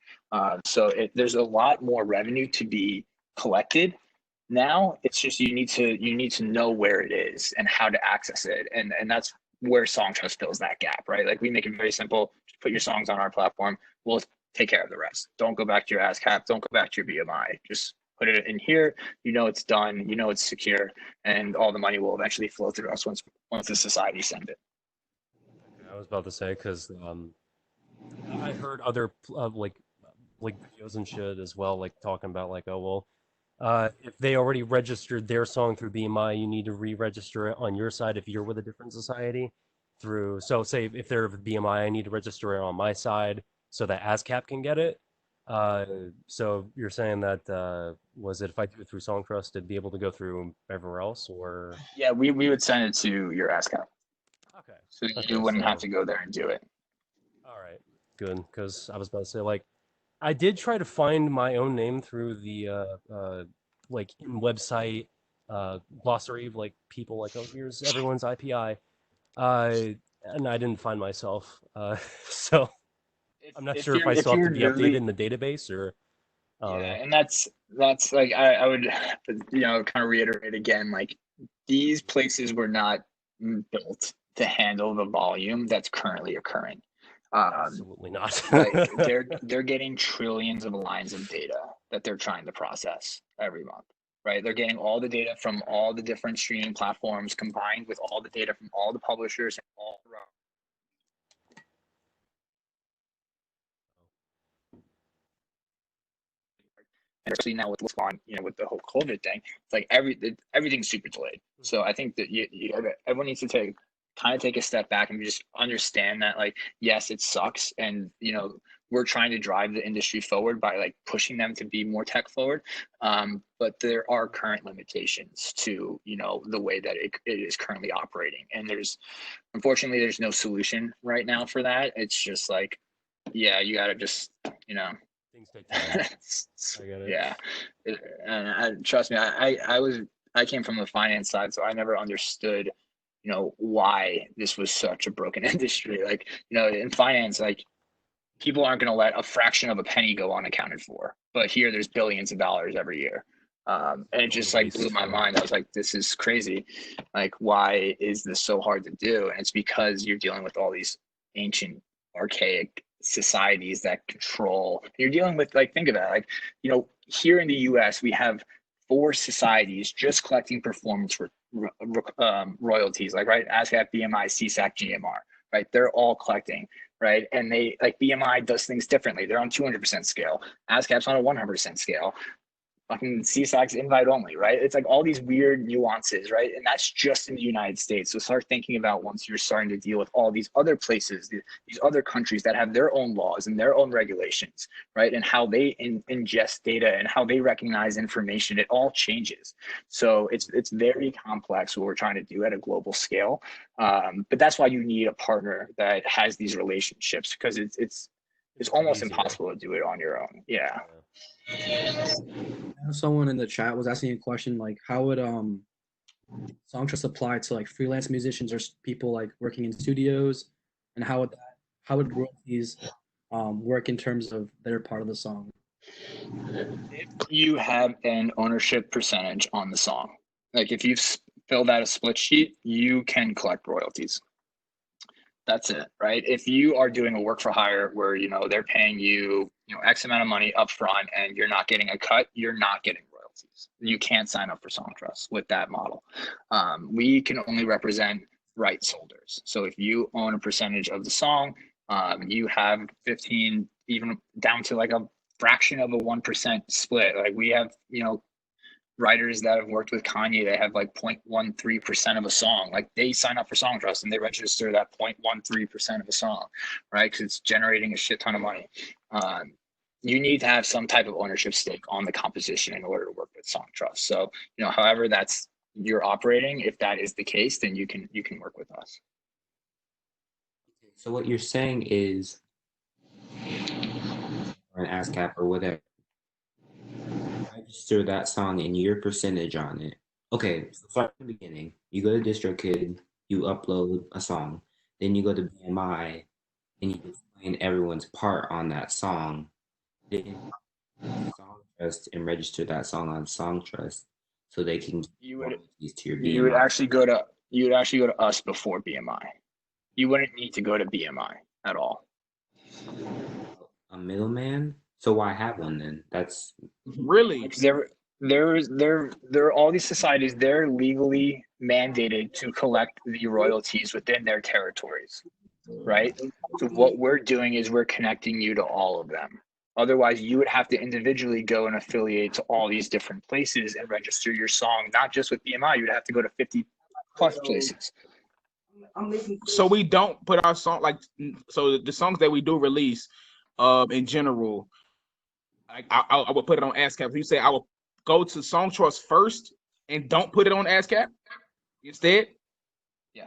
So there's a lot more revenue to be collected now. It's just you need to know where it is and how to access it. And that's where Songtrust fills that gap, right? Like we make it very simple. Just put your songs on our platform. We'll take care of the rest. Don't go back to your ASCAP. Don't go back to your BMI. Just put it in here, it's done, it's secure, and all the money will eventually flow through us once the society send it. I was about to say, because I heard other like videos and shit as well, like talking about like, oh well, if they already registered their song through BMI, you need to re-register it on your side if you're with a different society. So say if they're with BMI, I need to register it on my side so that ASCAP can get it. So you're saying that was it if I do it through Songtrust, it'd be able to go through everywhere else, or? Yeah, we would send it to your ASCAP. Okay. So you wouldn't have to go there and do it. All right, good. Because I was about to say, like, I did try to find my own name through the like in website glossary of like people like, oh, here's everyone's IPI, and I didn't find myself. So I'm not sure if I still have to be updated in the database or. And that's like I would kind of reiterate again, like these places were not built to handle the volume that's currently occurring. Absolutely not. Like they're getting trillions of lines of data that they're trying to process every month, right? They're getting all the data from all the different streaming platforms combined with all the data from all the publishers and all around. Especially now with what's on, with the whole COVID thing, it's like everything's super delayed. So I think that everyone needs to take a step back and just understand that, like, yes, it sucks, and we're trying to drive the industry forward by like pushing them to be more tech forward. But there are current limitations to the way that it is currently operating, and unfortunately there's no solution right now for that. It's just like, yeah, you gotta just Things take time. I get it. Yeah, and trust me, I came from the finance side, so I never understood, why this was such a broken industry. Like, in finance, like people aren't going to let a fraction of a penny go unaccounted for, but here there's billions of dollars every year. And it just like blew my mind. I was like, this is crazy. Like, why is this so hard to do? And it's because you're dealing with all these ancient, archaic societies that control. You're dealing with, like, think of that, like, here in the US we have 4 societies just collecting performance royalties, like, right, ASCAP, BMI, CSAC, GMR, right? They're all collecting, right? And they, like, BMI does things differently. They're on 200% scale, ASCAP's on a 100% scale, fucking CSAC's invite only, right? It's like all these weird nuances, right? And that's just in the United States. So start thinking about, once you're starting to deal with all these other places, these other countries that have their own laws and their own regulations, right? And how they ingest data and how they recognize information, it all changes. So it's very complex what we're trying to do at a global scale. But that's why you need a partner that has these relationships, because it's almost impossible to do it on your own. Yeah. Someone in the chat was asking a question like, how would Songtrust apply to like freelance musicians or people like working in studios, and how would royalties work in terms of their part of the song? If you have an ownership percentage on the song, like if you've filled out a split sheet, you can collect royalties. That's it, right? If you are doing a work for hire where they're paying you X amount of money up front and you're not getting a cut, you're not getting royalties. You can't sign up for Songtrust with that model. We can only represent rights holders. So if you own a percentage of the song, you have 15, even down to like a fraction of a 1% split. Like we have writers that have worked with Kanye, they have like 0.13% of a song. Like they sign up for Songtrust and they register that 0.13% of a song, right? Because it's generating a shit ton of money. You need to have some type of ownership stake on the composition in order to work with Songtrust. So, however that's you're operating, if that is the case, then you can work with us. So what you're saying is, or an ASCAP or whatever, register that song and your percentage on it. Okay, so start from the beginning. You go to DistroKid, you upload a song, then you go to BMI, and you explain everyone's part on that song. Then Songtrust and register that song on Songtrust, so they can to your BMI. You would actually go to us before BMI. You wouldn't need to go to BMI at all. A middleman? So why have one then? That's really there are all these societies. They're legally mandated to collect the royalties within their territories, right? So what we're doing is we're connecting you to all of them. Otherwise, you would have to individually go and affiliate to all these different places and register your song, not just with BMI. You would have to go to 50 plus places. So we don't put our song so the songs that we do release, in general, I would put it on ASCAP. You say I will go to Songtrust first and don't put it on ASCAP instead? Yeah.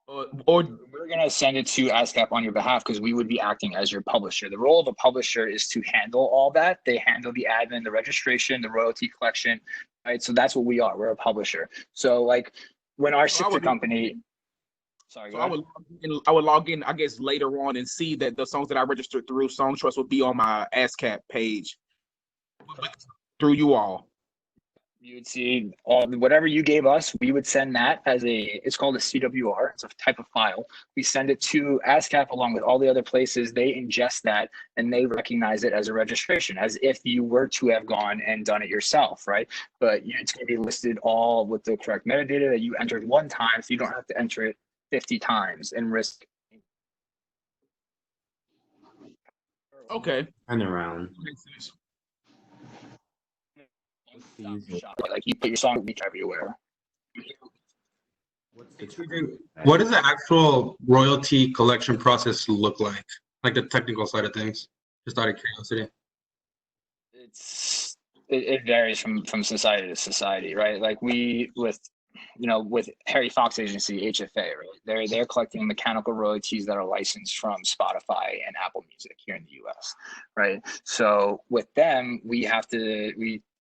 Or we're going to send it to ASCAP on your behalf because we would be acting as your publisher. The role of a publisher is to handle all that. They handle the admin, the registration, the royalty collection, right? So that's what we are. We're a publisher. So like when our So I sister would, company, sorry, so go I ahead. would log in, I guess, later on and see that the songs that I registered through Songtrust would be on my ASCAP page through you all. You would see all whatever you gave us, we would send that as it's called a CWR. It's a type of file. We send it to ASCAP along with all the other places. They ingest that and they recognize it as a registration, as if you were to have gone and done it yourself, right? But it's going to be listed all with the correct metadata that you entered one time, so you don't have to enter it 50 times and risk. Okay. Turn around. Like you put your song reach everywhere. What does the actual royalty collection process look like the technical side of things? Just out of curiosity. It varies from society to society, right? Like with Harry Fox Agency, HFA, right? They're collecting mechanical royalties that are licensed from Spotify and Apple Music here in the US, right? So with them, we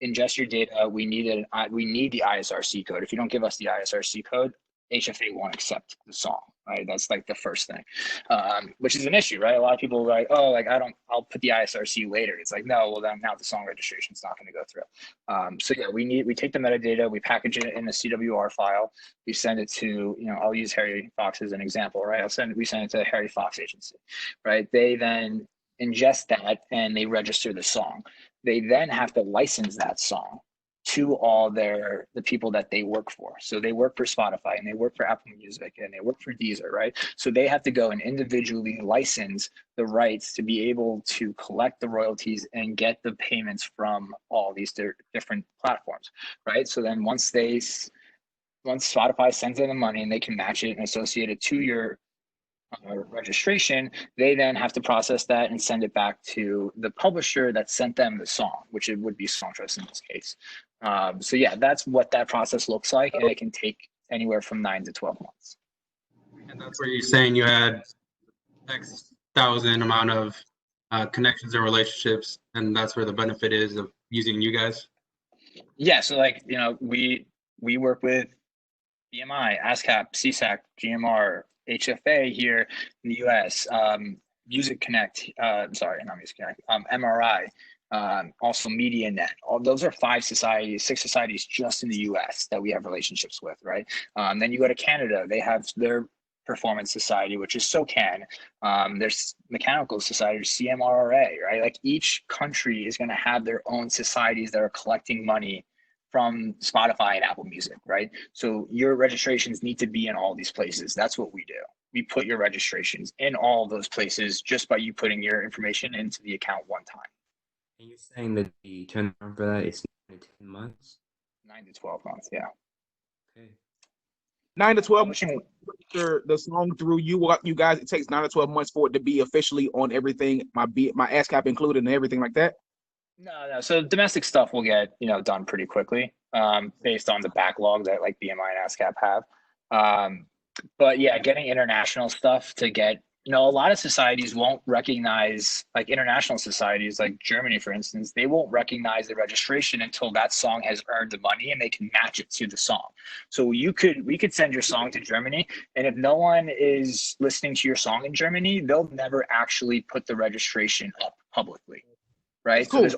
ingest your data. We need the ISRC code. If you don't give us the ISRC code, HFA won't accept the song, right? That's like the first thing, which is an issue, right? A lot of people are like, oh, like I'll put the ISRC later. It's like, no, well then now the song registration is not going to go through. So yeah, we take the metadata, we package it in a CWR file, we send it to, I'll use Harry Fox as an example, right? We send it to Harry Fox Agency, right? They then ingest that and they register the song. They then have to license that song to all the people that they work for. So they work for Spotify and they work for Apple Music and they work for Deezer, right? So they have to go and individually license the rights to be able to collect the royalties and get the payments from all these different platforms, right? So then once Spotify sends them the money and they can match it and associate it to your registration, they then have to process that and send it back to the publisher that sent them the song, which it would be Songtrust in this case. So yeah, that's what that process looks like, and it can take anywhere from 9 to 12 months. And that's where you're saying you had X thousand amount of connections and relationships, and that's where the benefit is of using you guys. Yeah, so like we work with BMI, ASCAP, CSAC, GMR, HFA here in the US, Music Connect, sorry, not Music Connect, MRI, also MediaNet. All those are 6 societies just in the US that we have relationships with, right? Then you go to Canada, they have their performance society, which is SOCAN. There's mechanical society, CMRRA, right? Like each country is going to have their own societies that are collecting money from Spotify and Apple Music, right? So your registrations need to be in all these places. That's what we do. We put your registrations in all those places just by you putting your information into the account one time. And you're saying that the turnaround for that is 9 to 10 months? 9 to 12 months, yeah. Okay. 9 to 12 months. The song through you guys, it takes 9 to 12 months for it to be officially on everything, my ASCAP included and everything like that. No. So domestic stuff will get done pretty quickly, based on the backlog that like BMI and ASCAP have. But yeah, getting international stuff to get a lot of societies won't recognize, like international societies like Germany, for instance, they won't recognize the registration until that song has earned the money and they can match it to the song. So we could send your song to Germany, and if no one is listening to your song in Germany, they'll never actually put the registration up publicly. Right. Cool. So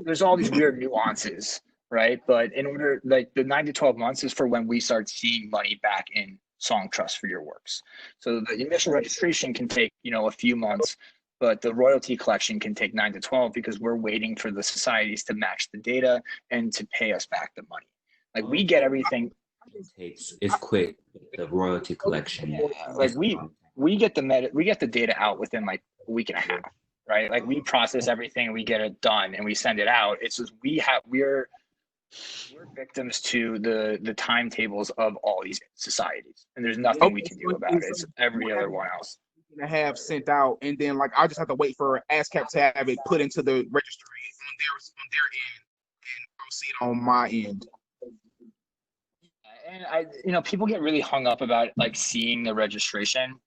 there's all these weird nuances, right? But in order, like the 9 to 12 months is for when we start seeing money back in Songtrust for your works. So the initial registration can take, a few months, but the royalty collection can take 9 to 12 because we're waiting for the societies to match the data and to pay us back the money. Like we get everything. It's quick. The royalty collection. Yeah, like we get the data out within like a week and a half. Right, like we process everything, we get it done, and we send it out. It's just we're victims to the timetables of all these societies, and there's nothing we can do about it. It's every other one else. To have sent out, and then like I just have to wait for ASCAP to have it put into the registry on their end, and I'll see it on my end. And people get really hung up about like seeing the registration.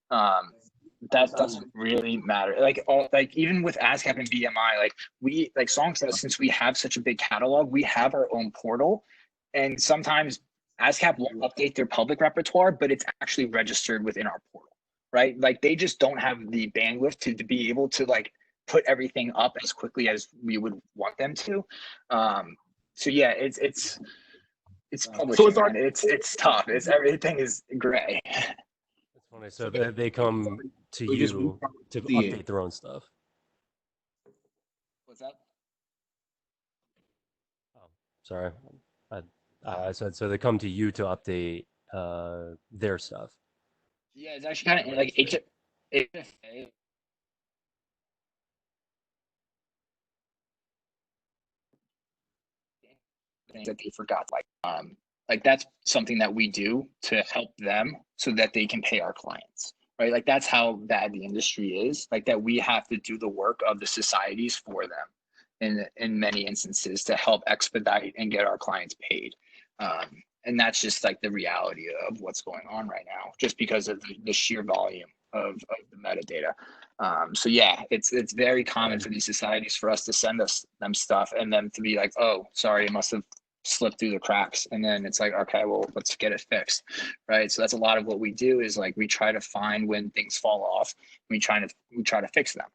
That doesn't really matter. Like even with ASCAP and BMI, like Songtrust, since we have such a big catalog, we have our own portal, and sometimes ASCAP won't update their public repertoire, but it's actually registered within our portal, right? Like they just don't have the bandwidth to be able to like put everything up as quickly as we would want them to. So yeah, it's publishing, it's our, man. It's tough. It's everything is gray. It's funny. So they come to we just you to see it. update their own stuff. What's that? Oh, sorry. I said so they come to you to update their stuff. Yeah, it's actually kind of like HFA. Things that they forgot, like that's something that we do to help them so that they can pay our clients, right? Like that's how bad the industry is, like that we have to do the work of the societies for them in many instances to help expedite and get our clients paid. And that's just like the reality of what's going on right now, just because of the sheer volume of the metadata. So yeah, it's very common for these societies for us to send them stuff and then to be like, oh, sorry, it must have slipped through the cracks. And then it's like, okay, well, let's get it fixed, right? So that's a lot of what we do is like we try to find when things fall off. We try to fix them.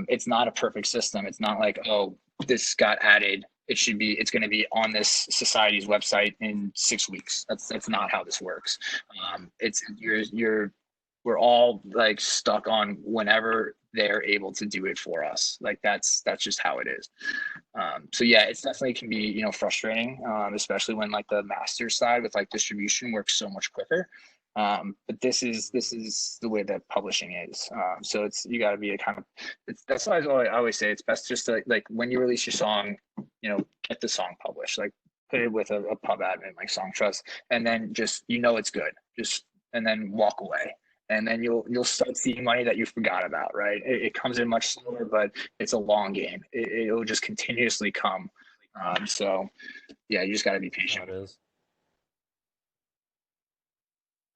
It's not a perfect system. It's not like, oh, this got added, it's going to be on this society's website in 6 weeks. That's not how this works. We're all like stuck on whenever they're able to do it for us. Like that's just how it is. So yeah, it's definitely can be, frustrating, especially when like the master side with like distribution works so much quicker. But this is the way that publishing is. So you got to be that's why I always say it's best just to like when you release your song, get the song published, like put it with a pub admin like Songtrust, and then just it's good, and then walk away. And then you'll start seeing money that you forgot about, right? It comes in much slower, but it's a long game. It'll just continuously come. So yeah, you just got to be patient. It is.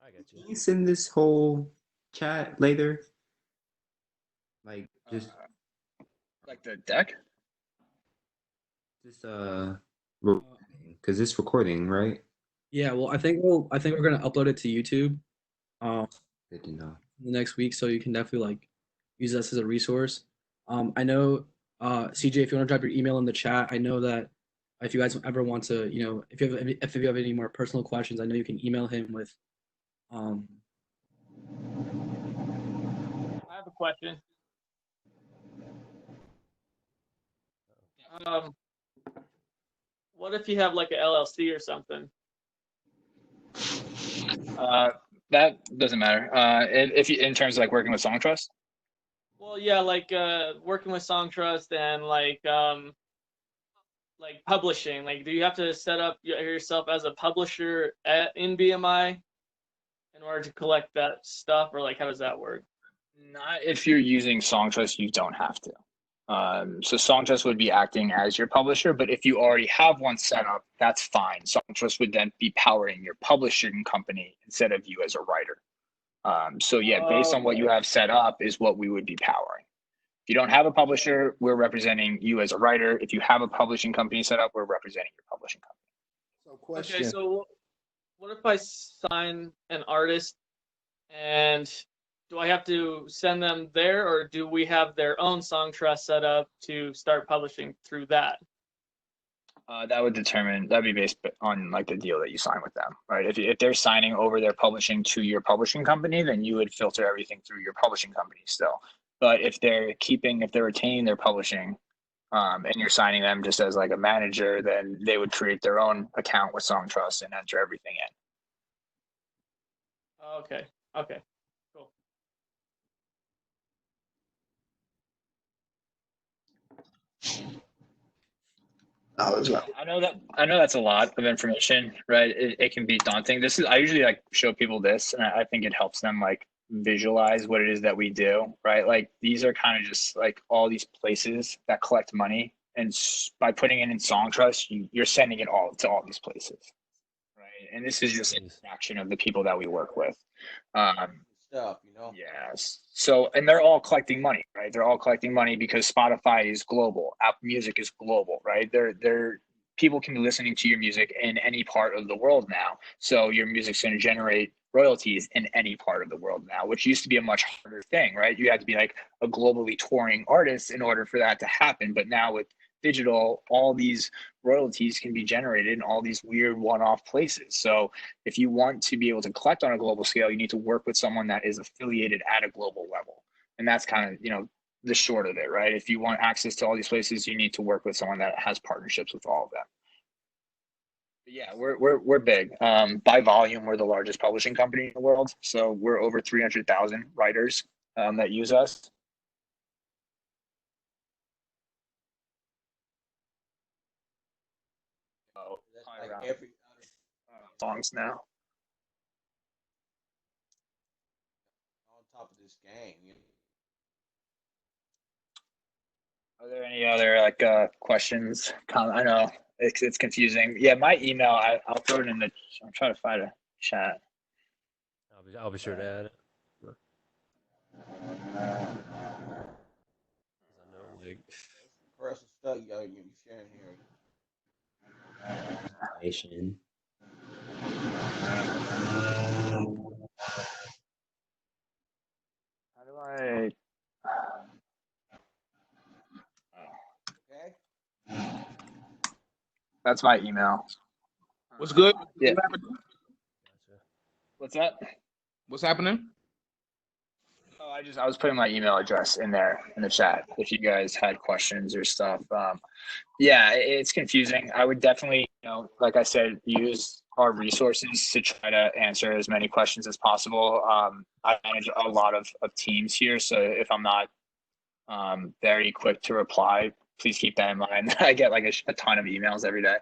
I get you. Can you send this whole chat later? Like just like the deck? Just because it's recording, right? Yeah, well, I think we're gonna upload it to YouTube. Good to know. The next week, so you can definitely like use this as a resource. I know, CJ, if you want to drop your email in the chat, I know that if you guys ever want to, if you have any more personal questions, I know you can email him with. I have a question. What if you have like an LLC or something? That doesn't matter. If you, in terms of like working with Songtrust. Well, yeah, like working with Songtrust and like publishing. Like, do you have to set up yourself as a publisher in BMI in order to collect that stuff, or like how does that work? Not if you're using Songtrust, you don't have to. So Songtrust would be acting as your publisher, but if you already have one set up, that's fine. Songtrust would then be powering your publishing company instead of you as a writer. So yeah, based on what you have set up is what we would be powering. If you don't have a publisher, we're representing you as a writer. If you have a publishing company set up, we're representing your publishing company. So question. Okay, so what if I sign an artist and do I have to send them there, or do we have their own Songtrust set up to start publishing through that? That'd be based on like the deal that you sign with them, right? If they're signing over their publishing to your publishing company, then you would filter everything through your publishing company still. But if they're retaining their publishing, and you're signing them just as like a manager, then they would create their own account with Songtrust and enter everything in. Okay. Okay. Cool. I know that's a lot of information, right? It can be daunting. I usually like show people this, and I think it helps them like visualize what it is that we do, right? Like these are kind of just like all these places that collect money, and by putting it in Songtrust, you're sending it all to all these places, right? And this is just a fraction of the people that we work with. Stuff, Yes. So, and they're all collecting money, right? They're all collecting money because Spotify is global, Apple Music is global, right? people can be listening to your music in any part of the world now. So your music's going to generate royalties in any part of the world now, which used to be a much harder thing, right? You had to be like a globally touring artist in order for that to happen. But now with digital, all these royalties can be generated in all these weird one-off places. So if you want to be able to collect on a global scale, you need to work with someone that is affiliated at a global level. And that's kind of, the short of it, right? If you want access to all these places, you need to work with someone that has partnerships with all of them. But yeah, we're big. By volume, we're the largest publishing company in the world. So we're over 300,000 writers that use us. That's like every songs now. on top of this game. Are there any other questions? I know it's confusing. Yeah, my email, I'll throw it in the. I'm trying to find a chat. I'll be sure to add it. Personal stuff you gotta be sharing here. How do I? Okay. That's my email. What's good? Yeah. What's that? What's happening? Oh, I was putting my email address in there in the chat if you guys had questions or stuff. Yeah, it's confusing. I would definitely, like I said, use our resources to try to answer as many questions as possible. I manage a lot of teams here, so if I'm not very quick to reply, please keep that in mind. I get like a ton of emails every day.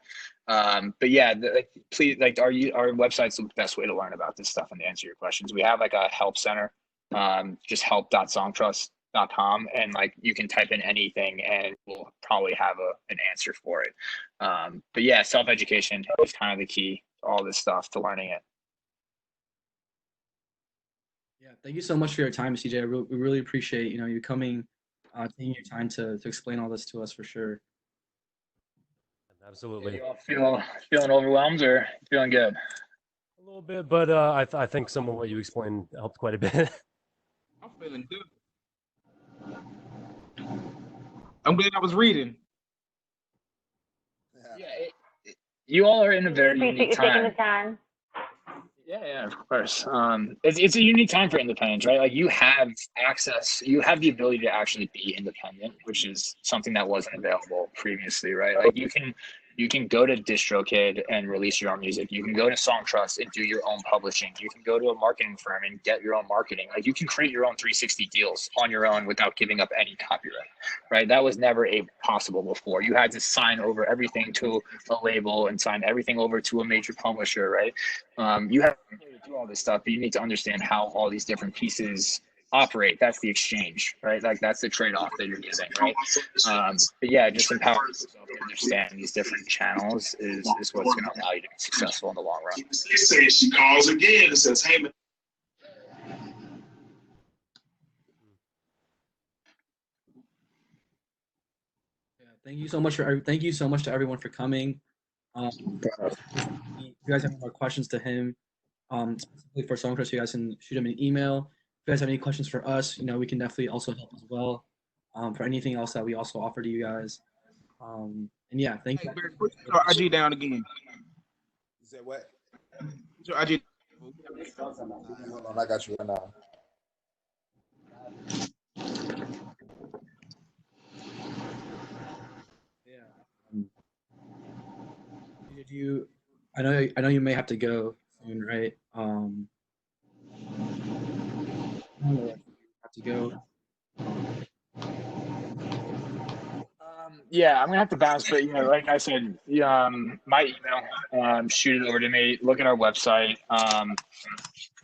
But yeah, please, our website's the best way to learn about this stuff and to answer your questions. We have like a help center, just help.songtrust.com, and you can type in anything and we'll probably have an answer for it. But yeah, self-education is kind of the key to all this stuff, to learning it. Yeah, thank you so much for your time, CJ. We really appreciate you coming, taking your time to explain all this to us for sure. Absolutely. You all feeling overwhelmed or feeling good? A little bit, but I think some of what you explained helped quite a bit. I'm feeling good. I'm glad I was reading. Yeah, you all are in a very unique time. Taking the time. Yeah, of course. It's a unique time for independence, right? Like you have access, you have the ability to actually be independent, which is something that wasn't available previously, right? Like you can go to DistroKid and release your own music. You can go to Songtrust and do your own publishing. You can go to a marketing firm and get your own marketing. Like you can create your own 360 deals on your own without giving up any copyright, right? That was never possible before. You had to sign over everything to a label and sign everything over to a major publisher, right? You have to do all this stuff, but you need to understand how all these different pieces operate. That's the exchange, right? Like that's the trade-off that you're giving, right? But yeah, just empowering yourself to understand these different channels is what's going to allow you to be successful in the long run. She calls again and says, "Hey, man." Yeah, thank you so much to everyone for coming. If you guys have any more questions to him, specifically for Songtrust, you guys can shoot him an email. If you guys have any questions for us, we can definitely also help as well. For anything else that we also offer to you guys. And yeah, thank you. Put your IG down again. You said what? Put your IG. Hold on, I got you right now. Yeah. Did you? I know you may have to go soon, right? Have to go. Yeah, I'm gonna have to bounce, but like I said, my email, shoot it over to me. Look at our website.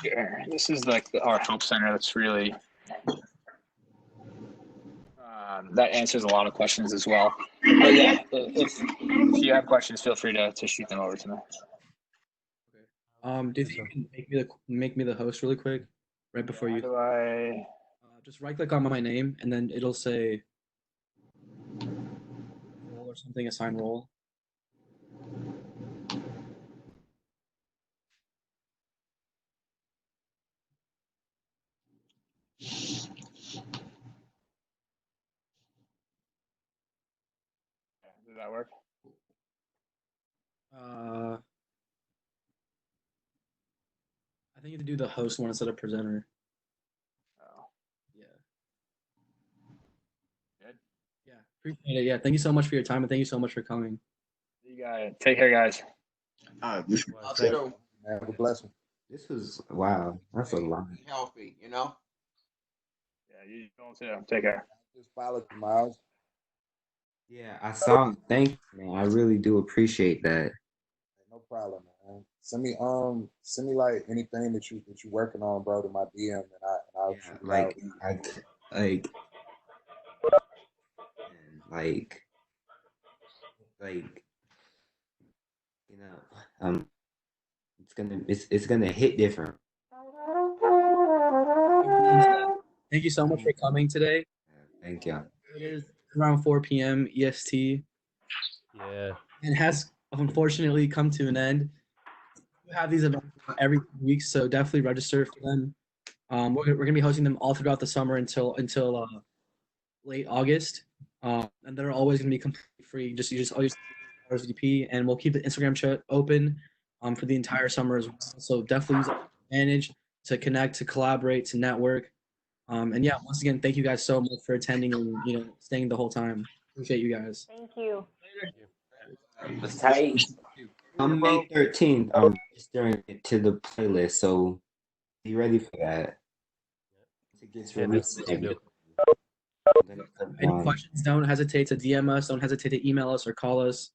Here, this is like our help center. That's really that answers a lot of questions as well. But yeah, if you have questions, feel free to shoot them over to me. Okay. Do you think you can make me the host really quick, right before you? How do I? Just right click on my name, and then it'll say role or something, assign role. Does that work? I think you have to do the host one instead of presenter. Oh. Yeah. Good. Yeah. Appreciate it. Yeah. Thank you so much for your time and thank you so much for coming. You got it. Take care, guys. Well, Thank so Have a blessing. This was wow. That's a lot. Be healthy, you know. Yeah, you don't too. Take care. Just follow you, Miles. Yeah, I saw. Thank you, man. I really do appreciate that. No problem, man. Send me like anything that you working on, bro, to my DM, and I'll Yeah, shoot it like out. like like like you know it's gonna hit different. Thank you so much for coming today. Thank you. It is around 4 p.m. EST Yeah. and has unfortunately come to an end. We have these events every week, so definitely register for them. We're gonna be hosting them all throughout the summer until late August, and they're always gonna be completely free. You just always RSVP, and we'll keep the Instagram chat open for the entire summer as well. So definitely use that advantage to connect, to collaborate, to network. And yeah, once again, thank you guys so much for attending and staying the whole time. Appreciate you guys. Thank you. It's tight. On May 13th, I'm registering it to the playlist, so be ready for that. It gets Yeah, released. do. Any questions, don't hesitate to DM us. Don't hesitate to email us or call us.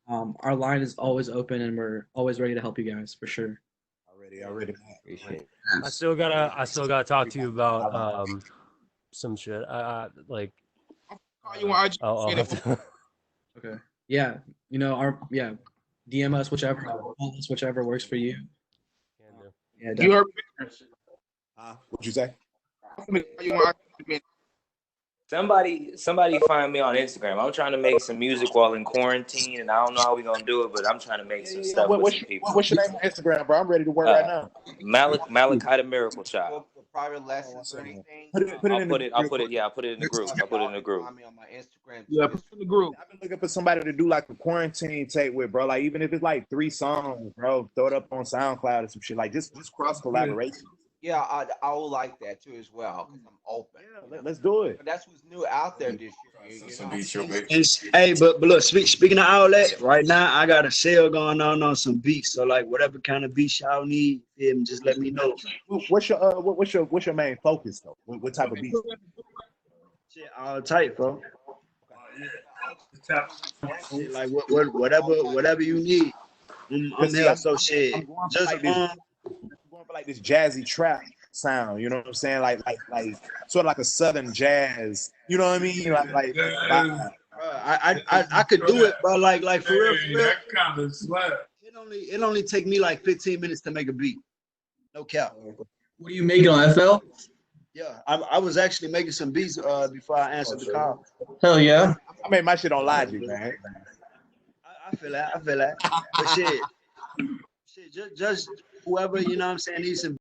Our line is always open, and we're always ready to help you guys for sure. Already. Appreciate it. I still gotta talk to you about some shit. Like You want I'll have to. Okay. Yeah. DM us whichever works for you. Can do. Yeah. You heard What'd you say? you want Somebody find me on Instagram. I'm trying to make some music while in quarantine, and I don't know how we're gonna do it, but I'm trying to make some stuff with some people. What's your name on Instagram, bro? I'm ready to work right now. Malachi the Miracle Child. For private lessons or anything. Put it I'll in put the it. I'll put it. Yeah, I'll put it in the group. I'll put it in the group. Find me on my Instagram. Yeah, put it in the group. I've been looking for somebody to do like a quarantine tape with, bro. Like even if it's like 3 songs, bro, throw it up on SoundCloud or some shit. Like just cross collaboration. Yeah, I will like that too as well because I'm open. Yeah, let's do it. But that's what's new out there this year. Hey, but look, speaking of all that, right now I got a sale going on some beats. So like whatever kind of beats y'all need, just let me know. What's your main focus though? What type of beats? Shit, all tight, bro. Like whatever you need. I'm here. So shit, just going for like this jazzy trap sound. You know what I'm saying? Like sort of like a southern jazz. You know what I mean? Like I could do it, bro. Like for real. That kind of slap. It only take me like 15 minutes to make a beat. No cap. What are you making on FL? Yeah, I was actually making some beats before I answered the call. Hell yeah. I made my shit on Logic, man. I feel that. But shit, just whoever, you know what I'm saying, needs some